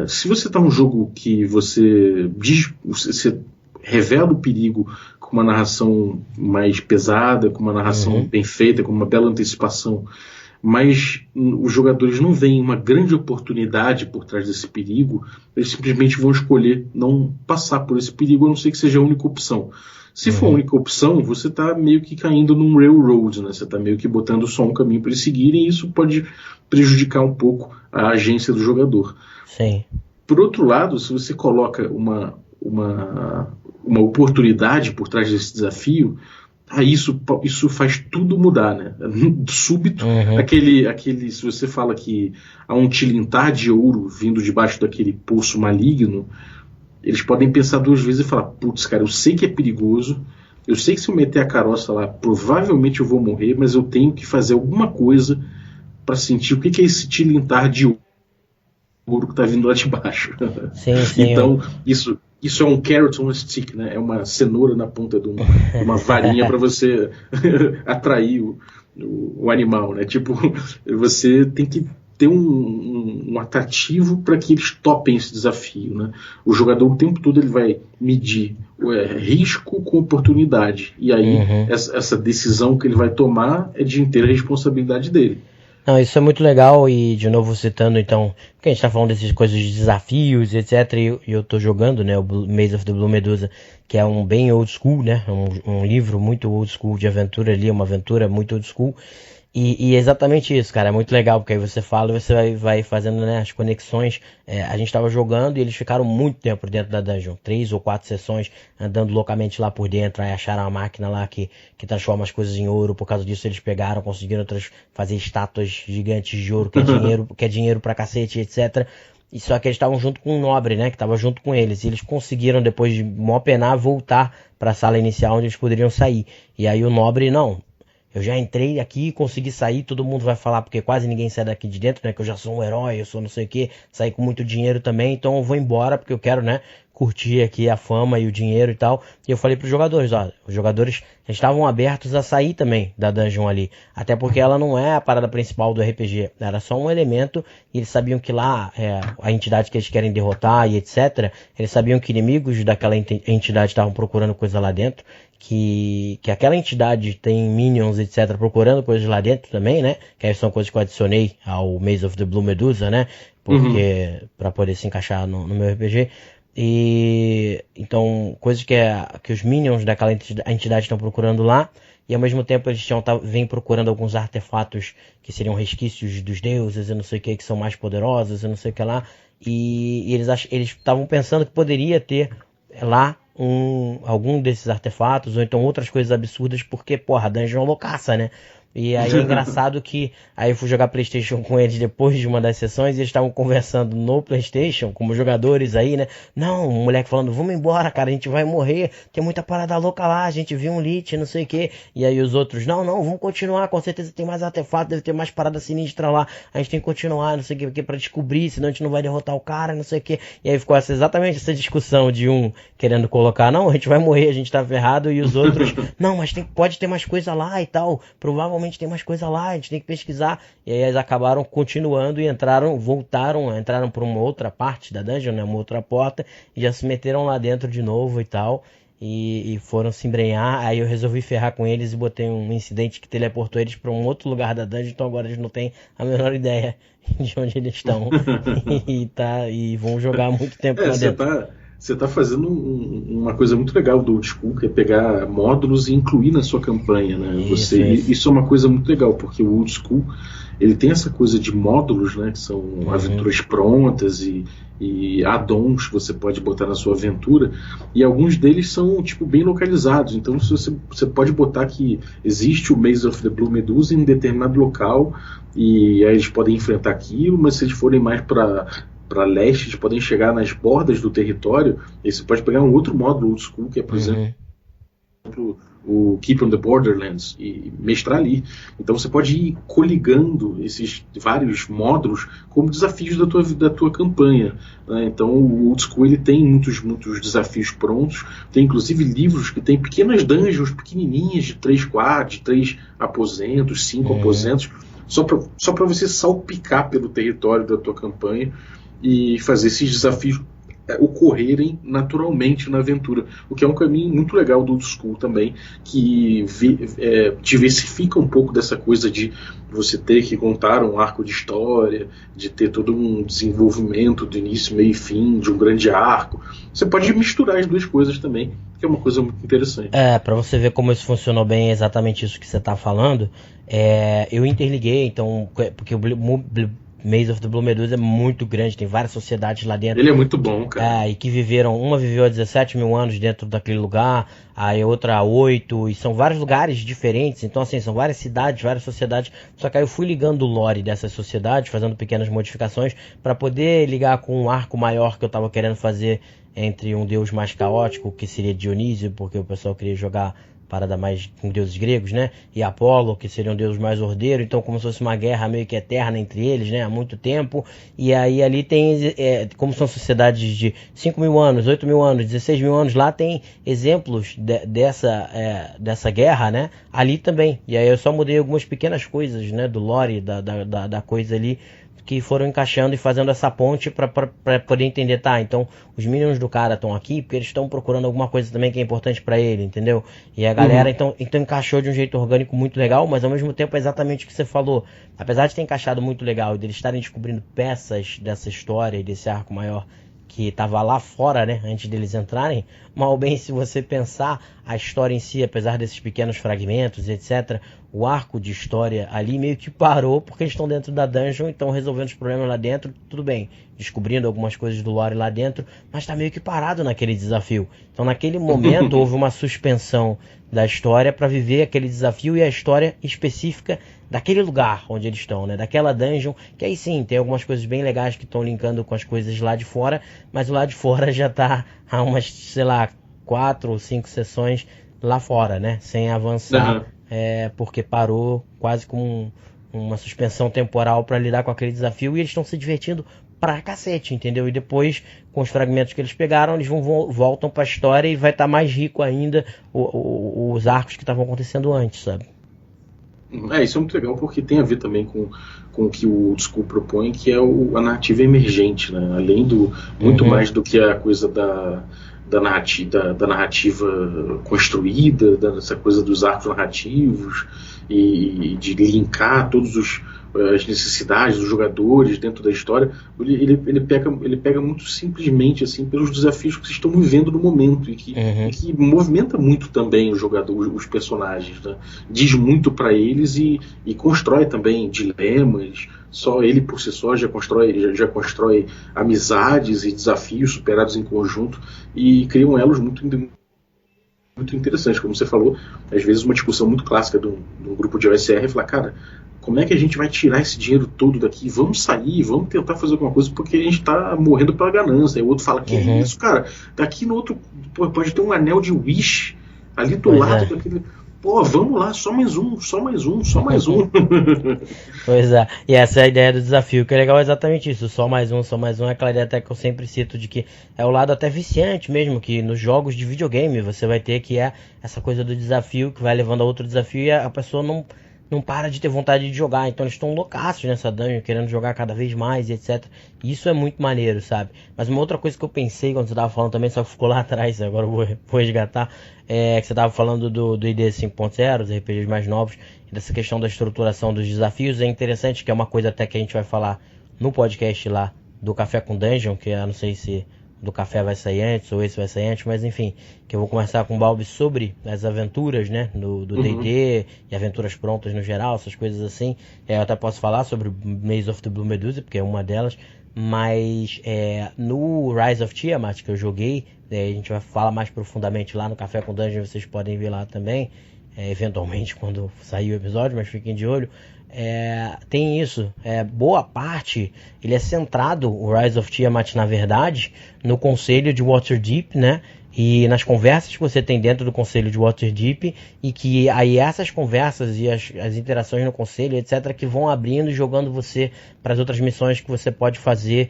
Se você está num jogo que você revela o perigo com uma narração mais pesada, com uma narração bem feita, com uma bela antecipação, mas os jogadores não veem uma grande oportunidade por trás desse perigo, eles simplesmente vão escolher não passar por esse perigo, a não ser que seja a única opção. Se for a única opção, você está meio que caindo num railroad, né? Você está meio que botando só um caminho para eles seguirem, e isso pode prejudicar um pouco a agência do jogador. Sim. Por outro lado, se você coloca uma oportunidade por trás desse desafio, isso faz tudo mudar, né? Súbito, se você fala que há um tilintar de ouro vindo debaixo daquele poço maligno, eles podem pensar duas vezes e falar: putz, cara, eu sei que é perigoso, eu sei que se eu meter a caroça lá, provavelmente eu vou morrer, mas eu tenho que fazer alguma coisa para sentir o que é esse tilintar de ouro que está vindo lá de baixo. Sim, então, isso é um carrot on a stick, né? É uma cenoura na ponta de uma varinha para você atrair o animal, né? Tipo, você tem que ter um atrativo para que eles topem esse desafio, né? O jogador o tempo todo ele vai medir risco com oportunidade, e aí essa decisão que ele vai tomar é de inteira responsabilidade dele. Não, isso é muito legal, e de novo citando então, porque a gente tá falando dessas coisas de desafios, etc, e eu tô jogando, né, o Maze of the Blue Medusa, que é um bem old school, né, um livro muito old school de aventura ali, uma aventura muito old school, e é exatamente isso, cara, é muito legal, porque aí você fala e você vai fazendo, né, as conexões. A gente tava jogando e eles ficaram muito tempo dentro da dungeon, 3 ou 4 sessões, andando loucamente lá por dentro, aí acharam a máquina lá que transforma as coisas em ouro. Por causa disso eles conseguiram fazer estátuas gigantes de ouro, que é dinheiro pra cacete, etc. E só que eles estavam junto com um nobre, né, que tava junto com eles, e eles conseguiram, depois de mó penar, voltar pra sala inicial onde eles poderiam sair. E aí o nobre, não, eu já entrei aqui, consegui sair, todo mundo vai falar, porque quase ninguém sai daqui de dentro, né, que eu já sou um herói, eu sou não sei o que, saí com muito dinheiro também, então eu vou embora, porque eu quero, né, curtir aqui a fama e o dinheiro e tal. E eu falei pros jogadores, ó, os jogadores estavam abertos a sair também da dungeon ali, até porque ela não é a parada principal do RPG, era só um elemento, e eles sabiam que lá, a entidade que eles querem derrotar e etc, eles sabiam que inimigos daquela entidade estavam procurando coisa lá dentro, que aquela entidade tem minions, etc, procurando coisas lá dentro também, né, que aí são coisas que eu adicionei ao Maze of the Blue Medusa, né, porque pra poder se encaixar no meu RPG. E então, coisas que os minions daquela entidade estão procurando lá, e ao mesmo tempo eles vêm procurando alguns artefatos que seriam resquícios dos deuses e não sei o que são mais poderosos e não sei o que lá, e eles estavam pensando que poderia ter lá algum desses artefatos, ou então outras coisas absurdas, porque, porra, a dungeon é loucaça, né? E aí é engraçado que aí eu fui jogar PlayStation com eles depois de uma das sessões, e eles estavam conversando no PlayStation, como jogadores aí, né? Não, um moleque falando: vamos embora, cara, a gente vai morrer, tem muita parada louca lá, a gente viu um lit, não sei o que. E aí os outros: não, vamos continuar, com certeza tem mais artefatos, deve ter mais parada sinistra lá, a gente tem que continuar, não sei o que, pra descobrir, senão a gente não vai derrotar o cara, não sei o que. E aí ficou exatamente essa discussão de um querendo colocar: não, a gente vai morrer, a gente tá ferrado, e os outros: não, mas pode ter mais coisa lá e tal, provavelmente tem mais coisa lá, a gente tem que pesquisar. E aí eles acabaram continuando e entraram por uma outra parte da dungeon, né, uma outra porta, e já se meteram lá dentro de novo e tal, e foram se embrenhar. Aí eu resolvi ferrar com eles e botei um incidente que teleportou eles para um outro lugar da dungeon, então agora eles não têm a menor ideia de onde eles estão e vão jogar muito tempo lá dentro. Você está fazendo uma coisa muito legal do Old School, que é pegar módulos e incluir na sua campanha, né? Isso é uma coisa muito legal, porque o Old School ele tem essa coisa de módulos, né? Que são aventuras prontas e add-ons que você pode botar na sua aventura, e alguns deles são tipo bem localizados. Então você pode botar que existe o Maze of the Blue Medusa em um determinado local, e aí eles podem enfrentar aquilo, mas se eles forem mais para leste, eles podem chegar nas bordas do território, e você pode pegar um outro módulo Old School, que é, por exemplo, o Keep on the Borderlands e mestrar ali. Então você pode ir coligando esses vários módulos como desafios da tua campanha, né? Então o Old School ele tem muitos desafios prontos, tem inclusive livros que tem pequenas dungeons pequenininhas de 3 quartos, de 3 aposentos, 5 aposentos, só para você salpicar pelo território da tua campanha e fazer esses desafios ocorrerem naturalmente na aventura, o que é um caminho muito legal do Old School também, que diversifica um pouco dessa coisa de você ter que contar um arco de história, de ter todo um desenvolvimento do início, meio e fim, de um grande arco. Você pode misturar as duas coisas também, que é uma coisa muito interessante. Para você ver como isso funcionou bem, é exatamente isso que você está falando. Eu interliguei, então, porque o Maze of the Blue Medusa é muito grande, tem várias sociedades lá dentro. Ele é muito bom, cara. E que uma viveu há 17 mil anos dentro daquele lugar, aí outra há 8, e são vários lugares diferentes, então assim, são várias cidades, várias sociedades, só que aí eu fui ligando o lore dessas sociedades, fazendo pequenas modificações, para poder ligar com um arco maior que eu tava querendo fazer entre um deus mais caótico, que seria Dionísio, porque o pessoal queria jogar parada mais com deuses gregos, né? E Apolo, que seria um deus mais ordeiro, então como se fosse uma guerra meio que eterna entre eles, né? Há muito tempo. E aí ali tem, como são sociedades de 5 mil anos, 8 mil anos, 16 mil anos, lá tem exemplos dessa guerra, né? Ali também. E aí eu só mudei algumas pequenas coisas, né? Do lore, da coisa ali, que foram encaixando e fazendo essa ponte para poder entender, tá, então os minions do cara estão aqui porque eles estão procurando alguma coisa também que é importante para ele, entendeu? E a galera então encaixou de um jeito orgânico muito legal, mas ao mesmo tempo é exatamente o que você falou. Apesar de ter encaixado muito legal e deles estarem descobrindo peças dessa história e desse arco maior que estava lá fora, né, antes deles entrarem, mal bem se você pensar, a história em si, apesar desses pequenos fragmentos, etc., o arco de história ali meio que parou, porque eles estão dentro da dungeon, então resolvendo os problemas lá dentro, tudo bem, descobrindo algumas coisas do lore lá dentro, mas está meio que parado naquele desafio. Então naquele momento houve uma suspensão da história para viver aquele desafio e a história específica daquele lugar onde eles estão, né? Daquela dungeon, que aí sim, tem algumas coisas bem legais que estão linkando com as coisas lá de fora, mas o lá de fora já tá há umas, sei lá, 4 ou 5 sessões lá fora, né? Sem avançar, porque parou quase com uma suspensão temporal para lidar com aquele desafio e eles estão se divertindo pra cacete, entendeu? E depois, com os fragmentos que eles pegaram, eles voltam pra história e vai estar mais rico ainda os arcos que estavam acontecendo antes, sabe? Isso é muito legal porque tem a ver também com o que o Old School propõe, que é a narrativa emergente, né? Além do muito mais do que a coisa da narrativa construída, dessa coisa dos arcos narrativos e de linkar todos as necessidades dos jogadores dentro da história. Ele pega muito simplesmente assim pelos desafios que vocês estão vivendo no momento e que movimenta muito também o jogador, os personagens, né? Diz muito para eles e constrói também dilemas. Só ele por si só já constrói amizades e desafios superados em conjunto e criam elos muito interessantes. Como você falou, às vezes uma discussão muito clássica de um grupo de OSR é falar, cara, como é que a gente vai tirar esse dinheiro todo daqui? Vamos sair, vamos tentar fazer alguma coisa porque a gente está morrendo pela ganância. Aí o outro fala, que é isso, cara? Daqui no outro, pode ter um anel de Wish ali do lado daquele... Pô, vamos lá, só mais um. Pois é, e essa é a ideia do desafio, que é legal exatamente isso, só mais um, é aquela ideia até que eu sempre cito de que é o lado até viciante mesmo, que nos jogos de videogame você vai ter, que é essa coisa do desafio, que vai levando a outro desafio e a pessoa não para de ter vontade de jogar, então eles estão loucaços nessa dungeon, querendo jogar cada vez mais e etc. Isso é muito maneiro, sabe? Mas uma outra coisa que eu pensei quando você tava falando também, só que ficou lá atrás, agora eu vou resgatar, que você tava falando do ID 5.0, os RPGs mais novos, e dessa questão da estruturação dos desafios. É interessante, que é uma coisa até que a gente vai falar no podcast lá do Café com Dungeon, que eu não sei se do café vai sair antes ou esse vai sair antes, mas enfim, que eu vou conversar com o Balbi sobre as aventuras, né, do D&D e aventuras prontas no geral, essas coisas assim. Eu até posso falar sobre Maze of the Blue Medusa, porque é uma delas, mas no Rise of Tiamat que eu joguei, a gente vai falar mais profundamente lá no Café com Dungeon, vocês podem ver lá também, eventualmente quando sair o episódio, mas fiquem de olho. Tem isso, boa parte ele é centrado, o Rise of Tiamat na verdade, no conselho de Waterdeep, né, e nas conversas que você tem dentro do conselho de Waterdeep, e que aí essas conversas e as interações no conselho, etc, que vão abrindo e jogando você para as outras missões que você pode fazer,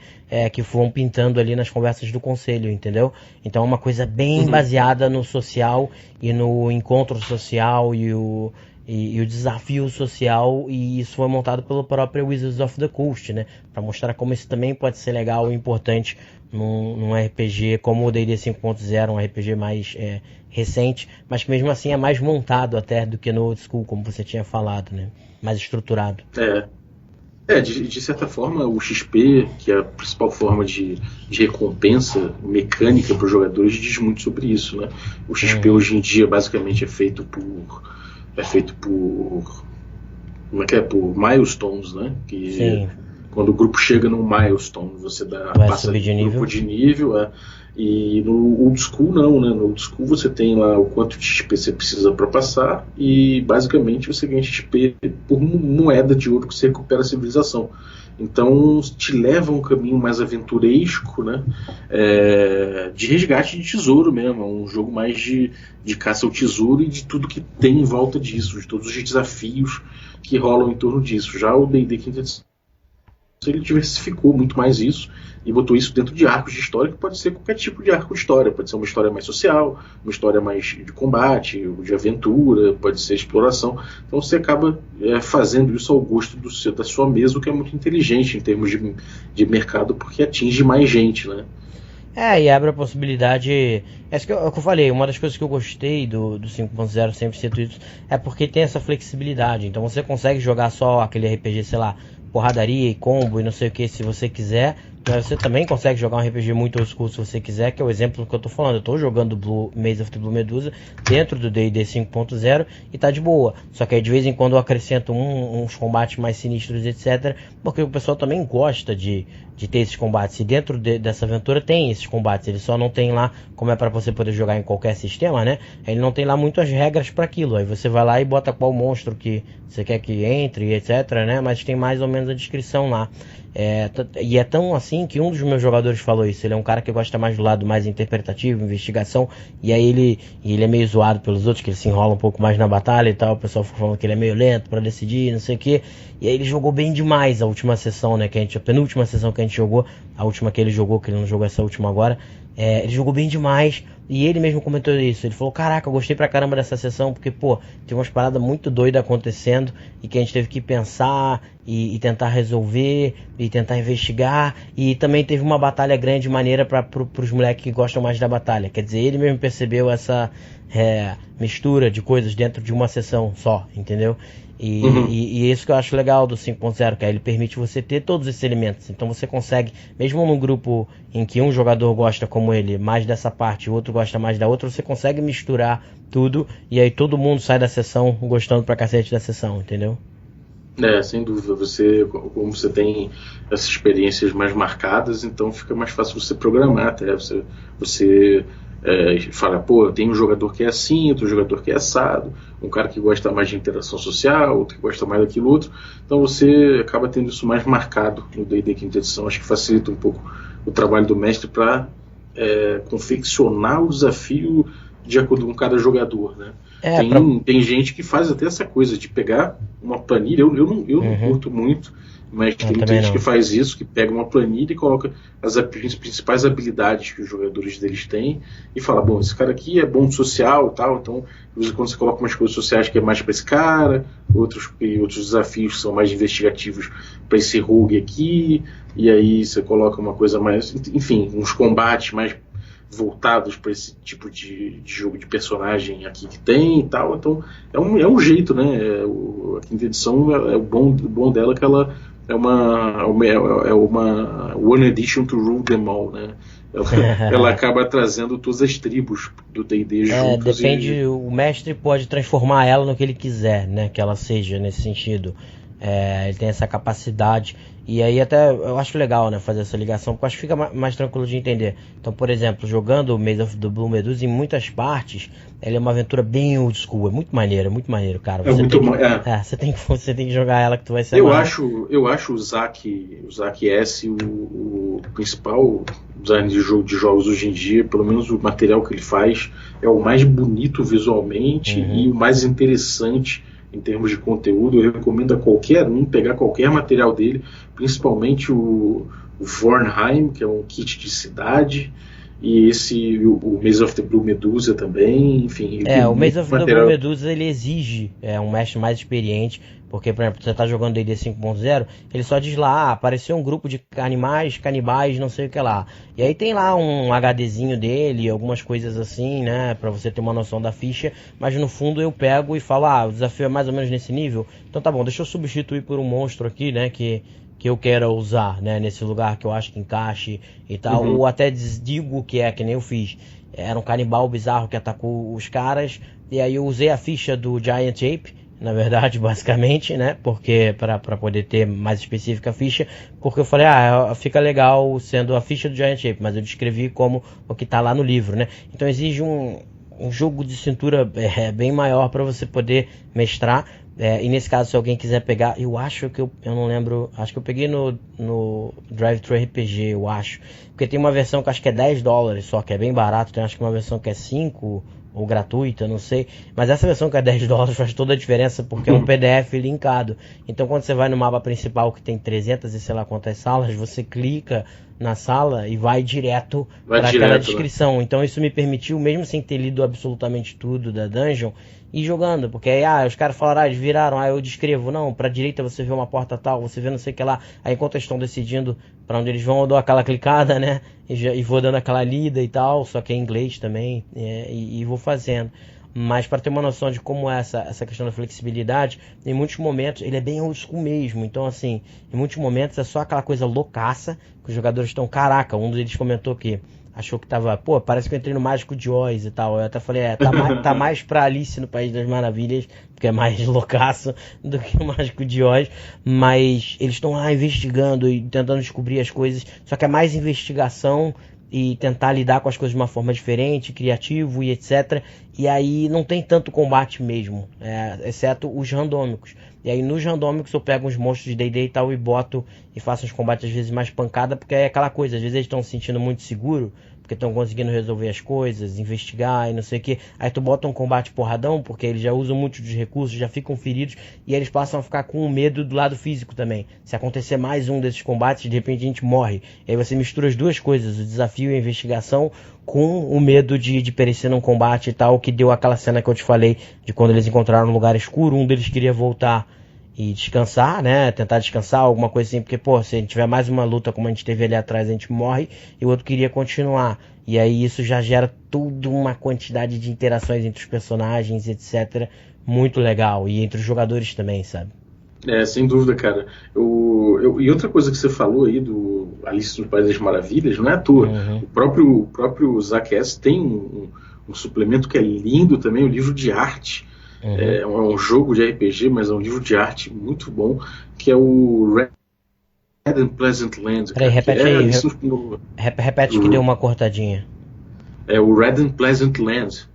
que vão pintando ali nas conversas do conselho, entendeu? Então é uma coisa bem baseada no social e no encontro social e o desafio social, e isso foi montado pelo próprio Wizards of the Coast, né? Para mostrar como isso também pode ser legal e importante num RPG como o D&D 5.0, um RPG mais recente, mas que mesmo assim é mais montado até do que no Old School, como você tinha falado, né? Mais estruturado. De certa forma, o XP, que é a principal forma de recompensa mecânica para os jogadores, diz muito sobre isso, né? O XP hoje em dia basicamente é feito por por milestones, né? Sim. Quando o grupo chega num milestone, você passa de grupo de nível. E no Old School não, né? No Old School você tem lá o quanto de XP você precisa para passar, e basicamente você ganha XP por moeda de ouro que você recupera a civilização. Então te leva a um caminho mais aventuresco, né? De resgate de tesouro mesmo. É um jogo mais de caça ao tesouro e de tudo que tem em volta disso, de todos os desafios que rolam em torno disso. Já o D&D Quinta Edição, ele diversificou muito mais isso e botou isso dentro de arcos de história, que pode ser qualquer tipo de arco de história. Pode ser uma história mais social, uma história mais de combate, de aventura, pode ser exploração. Então você acaba fazendo isso ao gosto da sua mesa, o que é muito inteligente em termos de mercado, porque atinge mais gente, né? E abre a possibilidade. É o que eu falei, uma das coisas que eu gostei do 5.0, sempre cito isso, é porque tem essa flexibilidade. Então você consegue jogar só aquele RPG, sei lá, porradaria e combo e não sei o que, se você quiser. Mas você também consegue jogar um RPG muito old school se você quiser, que é o exemplo que eu tô falando. Eu tô jogando Maze of the Blue Medusa dentro do D&D 5.0 e tá de boa. Só que aí de vez em quando eu acrescento uns combates mais sinistros, etc. Porque o pessoal também gosta de ter esses combates. E dentro dessa aventura tem esses combates. Ele só não tem lá, como é para você poder jogar em qualquer sistema, né? Ele não tem lá muitas regras para aquilo. Aí você vai lá e bota qual monstro que você quer que entre, etc, né? Mas tem mais ou menos a descrição lá. E é tão assim que um dos meus jogadores falou isso. Ele é um cara que gosta mais do lado mais interpretativo, investigação, e aí ele é meio zoado pelos outros, que ele se enrola um pouco mais na batalha e tal. O pessoal falando que ele é meio lento pra decidir, não sei o que. E aí ele jogou bem demais a última sessão, né? A penúltima sessão que a gente jogou, a última que ele jogou, que ele não jogou essa última agora. Ele jogou bem demais, e ele mesmo comentou isso. Ele falou, caraca, eu gostei pra caramba dessa sessão, porque, pô, tem umas paradas muito doidas acontecendo, e que a gente teve que pensar, e tentar resolver, e tentar investigar, e também teve uma batalha grande, maneira pros moleques que gostam mais da batalha. Quer dizer, ele mesmo percebeu essa mistura de coisas dentro de uma sessão só, entendeu? E isso que eu acho legal do 5.0, que aí ele permite você ter todos esses elementos. Então você consegue, mesmo num grupo em que um jogador gosta como ele mais dessa parte e o outro gosta mais da outra, você consegue misturar tudo, e aí todo mundo sai da sessão gostando pra cacete da sessão, entendeu? Sem dúvida. Como você tem essas experiências mais marcadas, então fica mais fácil você programar até. Você fala, pô, tem um jogador que é assim, outro jogador que é assado, um cara que gosta mais de interação social, outro que gosta mais daquilo outro. Então você acaba tendo isso mais marcado no D&D Quinta Edição. Acho que facilita um pouco o trabalho do mestre para confeccionar o desafio de acordo com cada jogador, né? Tem gente que faz até essa coisa de pegar uma planilha. Eu não curto muito, mas tem muita gente que faz isso, que pega uma planilha e coloca as principais habilidades que os jogadores deles têm e fala, bom, esse cara aqui é bom social e tal, então quando você coloca umas coisas sociais que é mais para esse cara, outros desafios que são mais investigativos para esse rogue aqui, e aí você coloca uma coisa mais, enfim, uns combates mais voltados para esse tipo de jogo de personagem aqui que tem e tal. Então é um jeito, né? A Quinta Edição o bom dela é que ela é uma one edition to rule them all, né? Ela acaba trazendo todas as tribos do D&D juntos. Depende, o mestre pode transformar ela no que ele quiser, né? Que ela seja nesse sentido. Ele tem essa capacidade. E aí até eu acho legal, né, fazer essa ligação, porque eu acho que fica mais tranquilo de entender. Então, por exemplo, jogando o Maze of the Blue Medusa, em muitas partes, ele é uma aventura bem old school. É muito maneiro, cara. Você tem que jogar ela, que tu vai ser eu acho o Zack S o principal design de jogos hoje em dia, pelo menos o material que ele faz é o mais bonito visualmente e o mais interessante em termos de conteúdo. Eu recomendo a qualquer um pegar qualquer material dele, principalmente o Vornheim, que é um kit de cidade, e o Maze of the Blue Medusa também, enfim. O Maze of the Blue Medusa ele exige um mestre mais experiente, porque, por exemplo, você tá jogando D&D 5.0, ele só diz lá, apareceu um grupo de animais, canibais, não sei o que lá. E aí tem lá um HDzinho dele, algumas coisas assim, né, pra você ter uma noção da ficha, mas no fundo eu pego e falo, o desafio é mais ou menos nesse nível, então tá bom, deixa eu substituir por um monstro aqui, né, que eu quero usar, né, nesse lugar que eu acho que encaixe e tal, ou até digo que nem eu fiz. Era um canibal bizarro que atacou os caras, e aí eu usei a ficha do Giant Ape, na verdade, basicamente, né, porque para poder ter mais específica a ficha, porque eu falei, fica legal sendo a ficha do Giant Ape, mas eu descrevi como o que tá lá no livro, né, então exige um jogo de cintura bem maior para você poder mestrar. E nesse caso, se alguém quiser pegar, eu acho que eu não lembro, acho que eu peguei no Drive-Thru RPG, eu acho, porque tem uma versão que acho que é $10 só, que é bem barato, tem acho que uma versão que é 5 ou gratuita, não sei, mas essa versão que é $10 faz toda a diferença, porque é um PDF linkado, então quando você vai no mapa principal que tem 300 e sei lá quantas salas, você clica na sala e vai direto para aquela descrição, então isso me permitiu, mesmo sem ter lido absolutamente tudo da dungeon, ir jogando, porque aí os caras falaram, eles viraram, eu descrevo, não, pra direita você vê uma porta tal, você vê não sei o que lá, aí enquanto eles estão decidindo pra onde eles vão, eu dou aquela clicada, né, e vou dando aquela lida e tal, só que é em inglês também, e vou fazendo. Mas para ter uma noção de como é essa questão da flexibilidade, em muitos momentos ele é bem old school mesmo, então assim, em muitos momentos é só aquela coisa loucaça, que os jogadores estão, caraca, um deles comentou que achou que tava, parece que eu entrei no Mágico de Oz e tal. Eu até falei, tá mais pra Alice no País das Maravilhas, porque é mais loucaço do que o Mágico de Oz. Mas eles estão lá investigando e tentando descobrir as coisas, só que é mais investigação e tentar lidar com as coisas de uma forma diferente, criativo e etc. E aí não tem tanto combate mesmo, exceto os randômicos. E aí nos randômicos eu pego uns monstros de D&D e tal e boto e faço uns combates às vezes mais pancada, porque é aquela coisa, às vezes eles estão se sentindo muito seguro, porque estão conseguindo resolver as coisas, investigar e não sei o que. Aí tu bota um combate porradão, porque eles já usam muito dos recursos, já ficam feridos, e eles passam a ficar com medo do lado físico também. Se acontecer mais um desses combates, de repente a gente morre. E aí você mistura as duas coisas, o desafio e a investigação, com o medo de perecer num combate e tal, que deu aquela cena que eu te falei, de quando eles encontraram um lugar escuro, um deles queria voltar e descansar, né, tentar descansar, alguma coisa assim, porque, se a gente tiver mais uma luta como a gente teve ali atrás, a gente morre, e o outro queria continuar, e aí isso já gera toda uma quantidade de interações entre os personagens, etc, muito legal, e entre os jogadores também, sabe? Sem dúvida, cara. E outra coisa que você falou aí do Alice no País das Maravilhas, não é à toa, o próprio Zach S. tem um suplemento que é lindo também, um livro de arte. É um jogo de RPG, mas é um livro de arte muito bom, que é o Red and Pleasant Land. Peraí, repete aí. Repete que deu uma cortadinha. É o Red and Pleasant Land,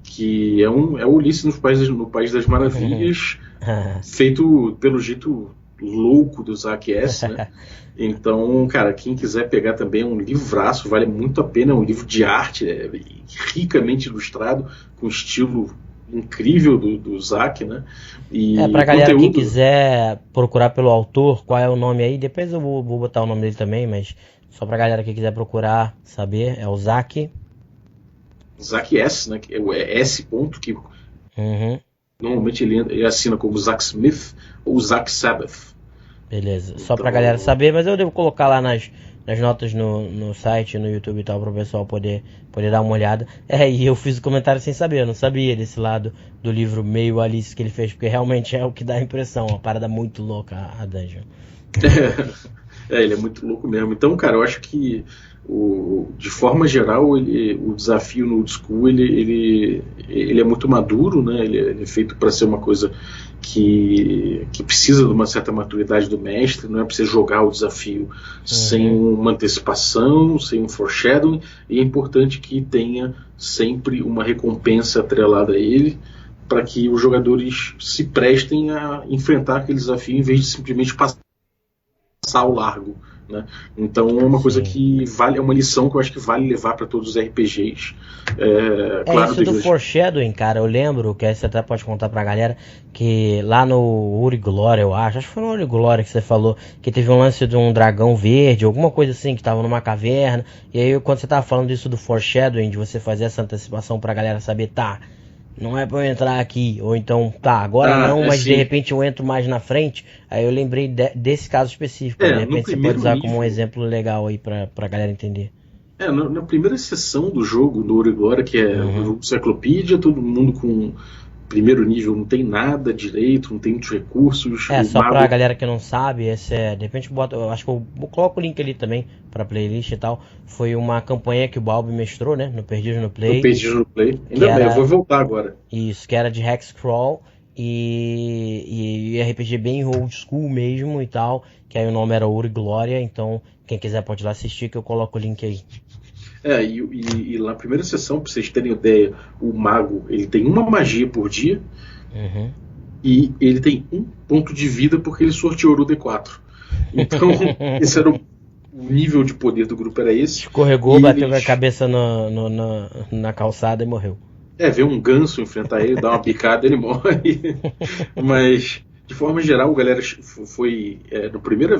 que é o Ulisses no País das Maravilhas, feito pelo jeito louco do Zach S. Né? Então, cara, quem quiser pegar também é um livraço, vale muito a pena, é um livro de arte, ricamente ilustrado, com estilo incrível do Zach, né? E pra galera que quiser procurar pelo autor, qual é o nome aí, depois eu vou botar o nome dele também, mas só pra galera que quiser procurar, saber, é o Zach S, né? Que é o S ponto, que normalmente ele assina como Zach Smith ou Zach Sabbath. Beleza, só pra galera saber, mas eu devo colocar lá nas notas no site, no YouTube e tal, para o pessoal poder dar uma olhada. E eu fiz o comentário sem saber, eu não sabia desse lado do livro meio Alice que ele fez, porque realmente é o que dá a impressão, uma parada muito louca a dungeon. Ele é muito louco mesmo. Então, cara, eu acho que de forma geral o desafio no Old School ele é muito maduro, né? Ele é feito para ser uma coisa que precisa de uma certa maturidade do mestre, não é para você jogar o desafio sem uma antecipação, sem um foreshadowing, e é importante que tenha sempre uma recompensa atrelada a ele, para que os jogadores se prestem a enfrentar aquele desafio em vez de simplesmente passar ao largo, né? Então é uma coisa Sim. que vale, é uma lição que eu acho que vale levar para todos os RPGs. Claro, Isso do foreshadowing, cara, eu lembro, que aí você até pode contar pra galera, que lá no Uri Glória, eu acho que foi no Uri Glória que você falou, que teve um lance de um dragão verde, alguma coisa assim, que tava numa caverna, e aí quando você tava falando disso do foreshadowing, de você fazer essa antecipação pra galera saber, tá, não é pra eu entrar aqui, ou então, tá, agora não, mas de repente eu entro mais na frente, aí eu lembrei desse caso específico, de repente você pode usar como um exemplo legal aí pra galera entender. Na primeira sessão do jogo, do Ouro e Glória, que é o jogo Enciclopédia, todo mundo com primeiro nível, não tem nada direito, não tem muitos recursos. Só pra galera que não sabe, esse de repente eu acho que eu coloco o link ali também pra playlist e tal. Foi uma campanha que o Balbi mestrou, né? No Perdidos no Play. No Perdidos no Play. Ainda bem, eu vou voltar agora. Isso, que era de Hexcrawl e RPG bem old school mesmo e tal. Que aí o nome era Ouro e Glória, então quem quiser pode ir lá assistir que eu coloco o link aí. E na primeira sessão, pra vocês terem ideia, o mago ele tem uma magia por dia e ele tem 1 ponto de vida porque ele sorteou o D4. Então, esse era o nível de poder do grupo, era esse. Escorregou, bateu a cabeça na calçada e morreu. Ver um ganso enfrentar ele, dar uma picada, ele morre. Mas, de forma geral, galera, foi no primeiro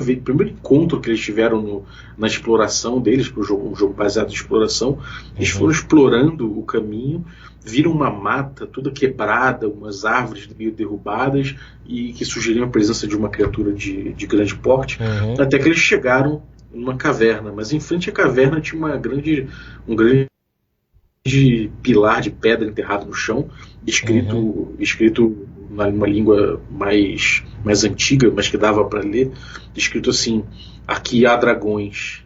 encontro que eles tiveram na exploração deles, um jogo baseado em exploração, eles foram explorando o caminho, viram uma mata toda quebrada, umas árvores meio derrubadas e que sugeriam a presença de uma criatura de grande porte, até que eles chegaram numa caverna, mas em frente à caverna tinha um grande pilar de pedra enterrado no chão, escrito numa língua mais antiga, mas que dava para ler, escrito assim: aqui há dragões.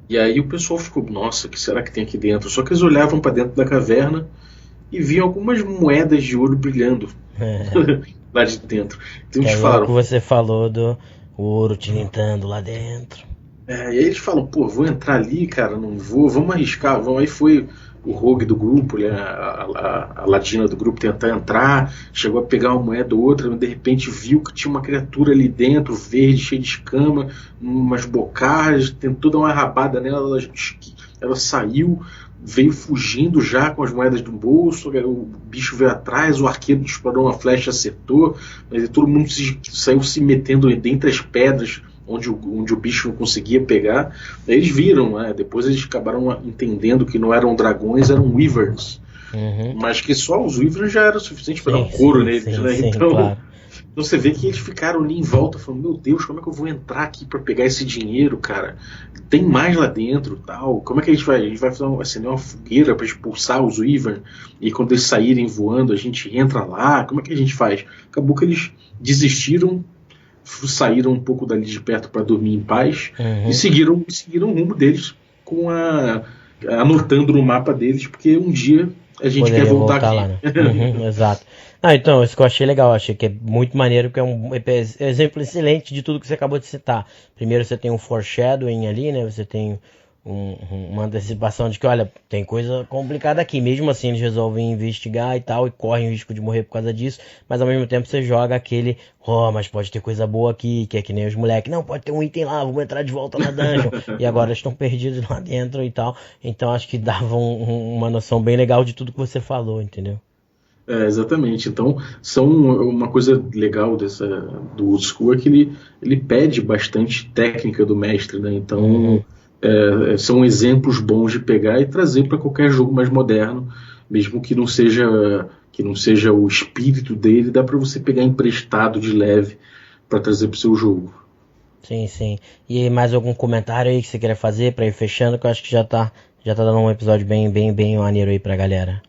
E aí o pessoal ficou, nossa, o que será que tem aqui dentro? Só que eles olhavam para dentro da caverna e viam algumas moedas de ouro brilhando lá de dentro. Então eles falaram, o que você falou do ouro tilintando lá dentro. E aí eles falam, vou entrar ali, cara, não vou, vamos arriscar, vamos. Aí foi o rogue do grupo, a ladina do grupo tentar entrar, chegou a pegar uma moeda ou outra, mas de repente viu que tinha uma criatura ali dentro, verde, cheia de escama, umas bocagens, tentou dar uma rabada nela, ela saiu, veio fugindo já com as moedas do bolso, o bicho veio atrás, o arqueiro disparou uma flecha, acertou, mas todo mundo saiu se metendo entre as pedras, onde o bicho não conseguia pegar. Aí eles viram, depois eles acabaram entendendo que não eram dragões, eram wyverns, mas que só os wyverns já era suficiente para dar um couro neles, né? Então, claro. Então você vê que eles ficaram ali em volta falando, meu Deus, como é que eu vou entrar aqui para pegar esse dinheiro, cara? Tem mais lá dentro, tal. Como é que a gente vai acender uma fogueira para expulsar os wyverns, e quando eles saírem voando a gente entra lá? Como é que a gente faz? Acabou que eles desistiram, saíram um pouco dali de perto para dormir em paz e seguiram o rumo deles, anotando no mapa deles, porque um dia a gente quer voltar aqui. Lá, né? Exato. Então, isso que eu achei legal, achei que é muito maneiro, que é um exemplo excelente de tudo que você acabou de citar. Primeiro você tem um foreshadowing ali, né? Você tem uma antecipação de que, olha, tem coisa complicada aqui. Mesmo assim, eles resolvem investigar e tal, e correm o risco de morrer por causa disso, mas ao mesmo tempo você joga aquele, mas pode ter coisa boa aqui, que é que nem os moleques, não, pode ter um item lá, vamos entrar de volta na dungeon, e agora eles estão perdidos lá dentro e tal. Então acho que dava uma noção bem legal de tudo que você falou, entendeu? Exatamente. Então, uma coisa legal do Old School é que ele pede bastante técnica do mestre, né? Então, são exemplos bons de pegar e trazer para qualquer jogo mais moderno, mesmo que não seja o espírito dele, dá para você pegar emprestado de leve para trazer para o seu jogo. Sim, sim. E mais algum comentário aí que você queira fazer para ir fechando, que eu acho que já tá dando um episódio bem maneiro aí pra galera.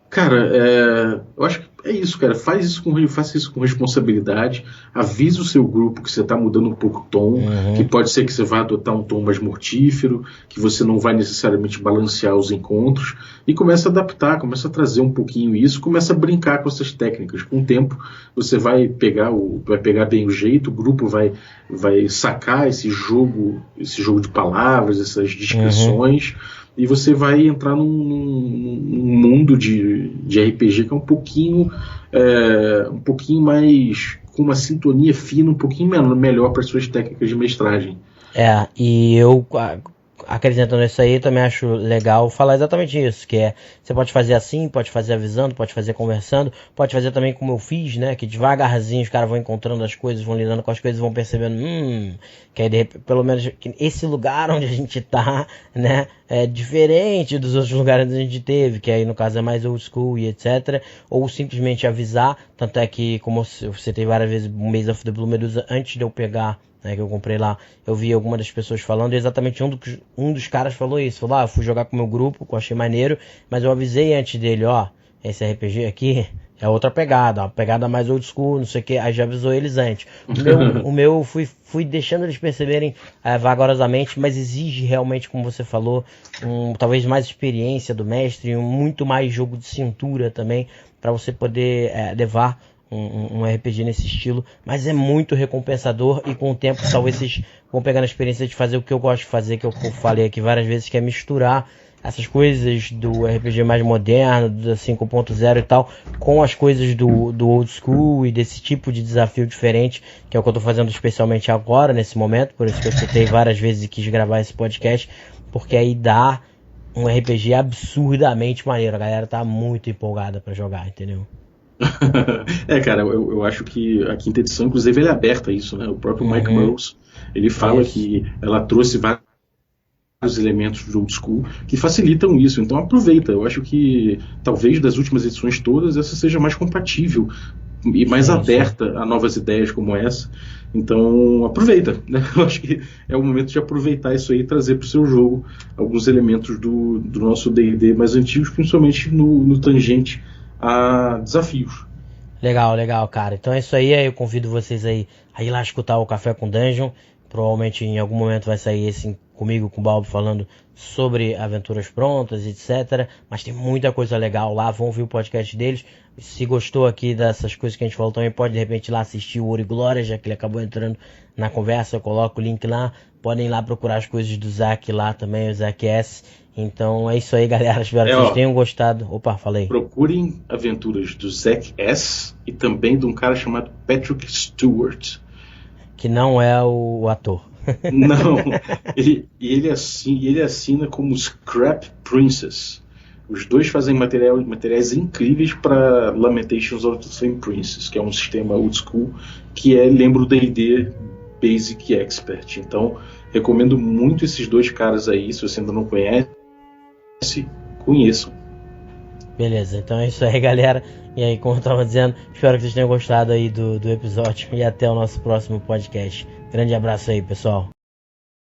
Cara, eu acho que é isso, cara. Faça isso com responsabilidade. Avise o seu grupo que você está mudando um pouco o tom, que pode ser que você vá adotar um tom mais mortífero, que você não vai necessariamente balancear os encontros, e começa a adaptar, começa a trazer um pouquinho isso, começa a brincar com essas técnicas. Com o tempo, você vai pegar bem o jeito, o grupo vai sacar esse jogo de palavras, essas descrições. E você vai entrar num mundo de RPG que é um pouquinho mais com uma sintonia fina um pouquinho melhor para suas técnicas de mestragem. E eu, acrescentando isso aí, também acho legal falar exatamente isso, que você pode fazer assim, pode fazer avisando, pode fazer conversando, pode fazer também como eu fiz, né, que devagarzinho os caras vão encontrando as coisas, vão lidando com as coisas, vão percebendo, que aí de repente, pelo menos que esse lugar onde a gente tá, né, é diferente dos outros lugares onde a gente teve, que aí no caso é mais old school e etc, ou simplesmente avisar, tanto é que, como você teve várias vezes o Maze of the Blue Medusa, antes de eu pegar, que eu comprei lá, eu vi algumas das pessoas falando, e exatamente um dos caras falou isso, falou, eu fui jogar com o meu grupo, que eu achei maneiro, mas eu avisei antes dele, esse RPG aqui é outra pegada, uma pegada mais old school, não sei o que, aí já avisou eles antes. O meu fui deixando eles perceberem vagarosamente, mas exige realmente, como você falou, talvez mais experiência do mestre, muito mais jogo de cintura também, para você poder levar um RPG nesse estilo, mas é muito recompensador, e com o tempo talvez vocês vão pegando a experiência de fazer o que eu gosto de fazer, que eu falei aqui várias vezes, que é misturar essas coisas do RPG mais moderno, do 5.0 e tal, com as coisas do old school e desse tipo de desafio diferente, que é o que eu tô fazendo especialmente agora, nesse momento, por isso que eu citei várias vezes e quis gravar esse podcast, porque aí dá um RPG absurdamente maneiro, a galera tá muito empolgada pra jogar, entendeu? Cara, eu acho que a quinta edição, inclusive, ele é aberta a isso, né? O próprio Mike Burrows, ele fala que ela trouxe vários elementos do old school que facilitam isso, então aproveita. Eu acho que talvez das últimas edições todas essa seja mais compatível e mais aberta a novas ideias como essa, então aproveita, né? Eu acho que é o momento de aproveitar isso aí e trazer para o seu jogo alguns elementos do nosso D&D mais antigos, principalmente no tangente a desafios. Legal, cara. Então é isso aí. Eu convido vocês aí a ir lá escutar o Café com Dungeon. Provavelmente em algum momento vai sair esse comigo, com o Balbo, falando sobre aventuras prontas, etc. Mas tem muita coisa legal lá. Vão ouvir o podcast deles. Se gostou aqui dessas coisas que a gente falou também, pode de repente ir lá assistir o Ouro e Glória, já que ele acabou entrando na conversa. Eu coloco o link lá. Podem ir lá procurar as coisas do Zac lá também, o Zac S. Então é isso aí, galera. Espero que vocês tenham gostado. Opa, falei. Procurem aventuras do Zac S. e também de um cara chamado Patrick Stewart. Que não é o ator. Não. Ele assina como Scrap Princess. Os dois fazem materiais incríveis para Lamentations of the Flame Princess, que é um sistema old school que lembra o D&D Basic Expert. Então, recomendo muito esses dois caras aí. Se você ainda não conhece, conheçam. Beleza, então é isso aí, galera. E aí, como eu tava dizendo, espero que vocês tenham gostado aí do episódio, e até o nosso próximo podcast. Grande abraço aí, pessoal.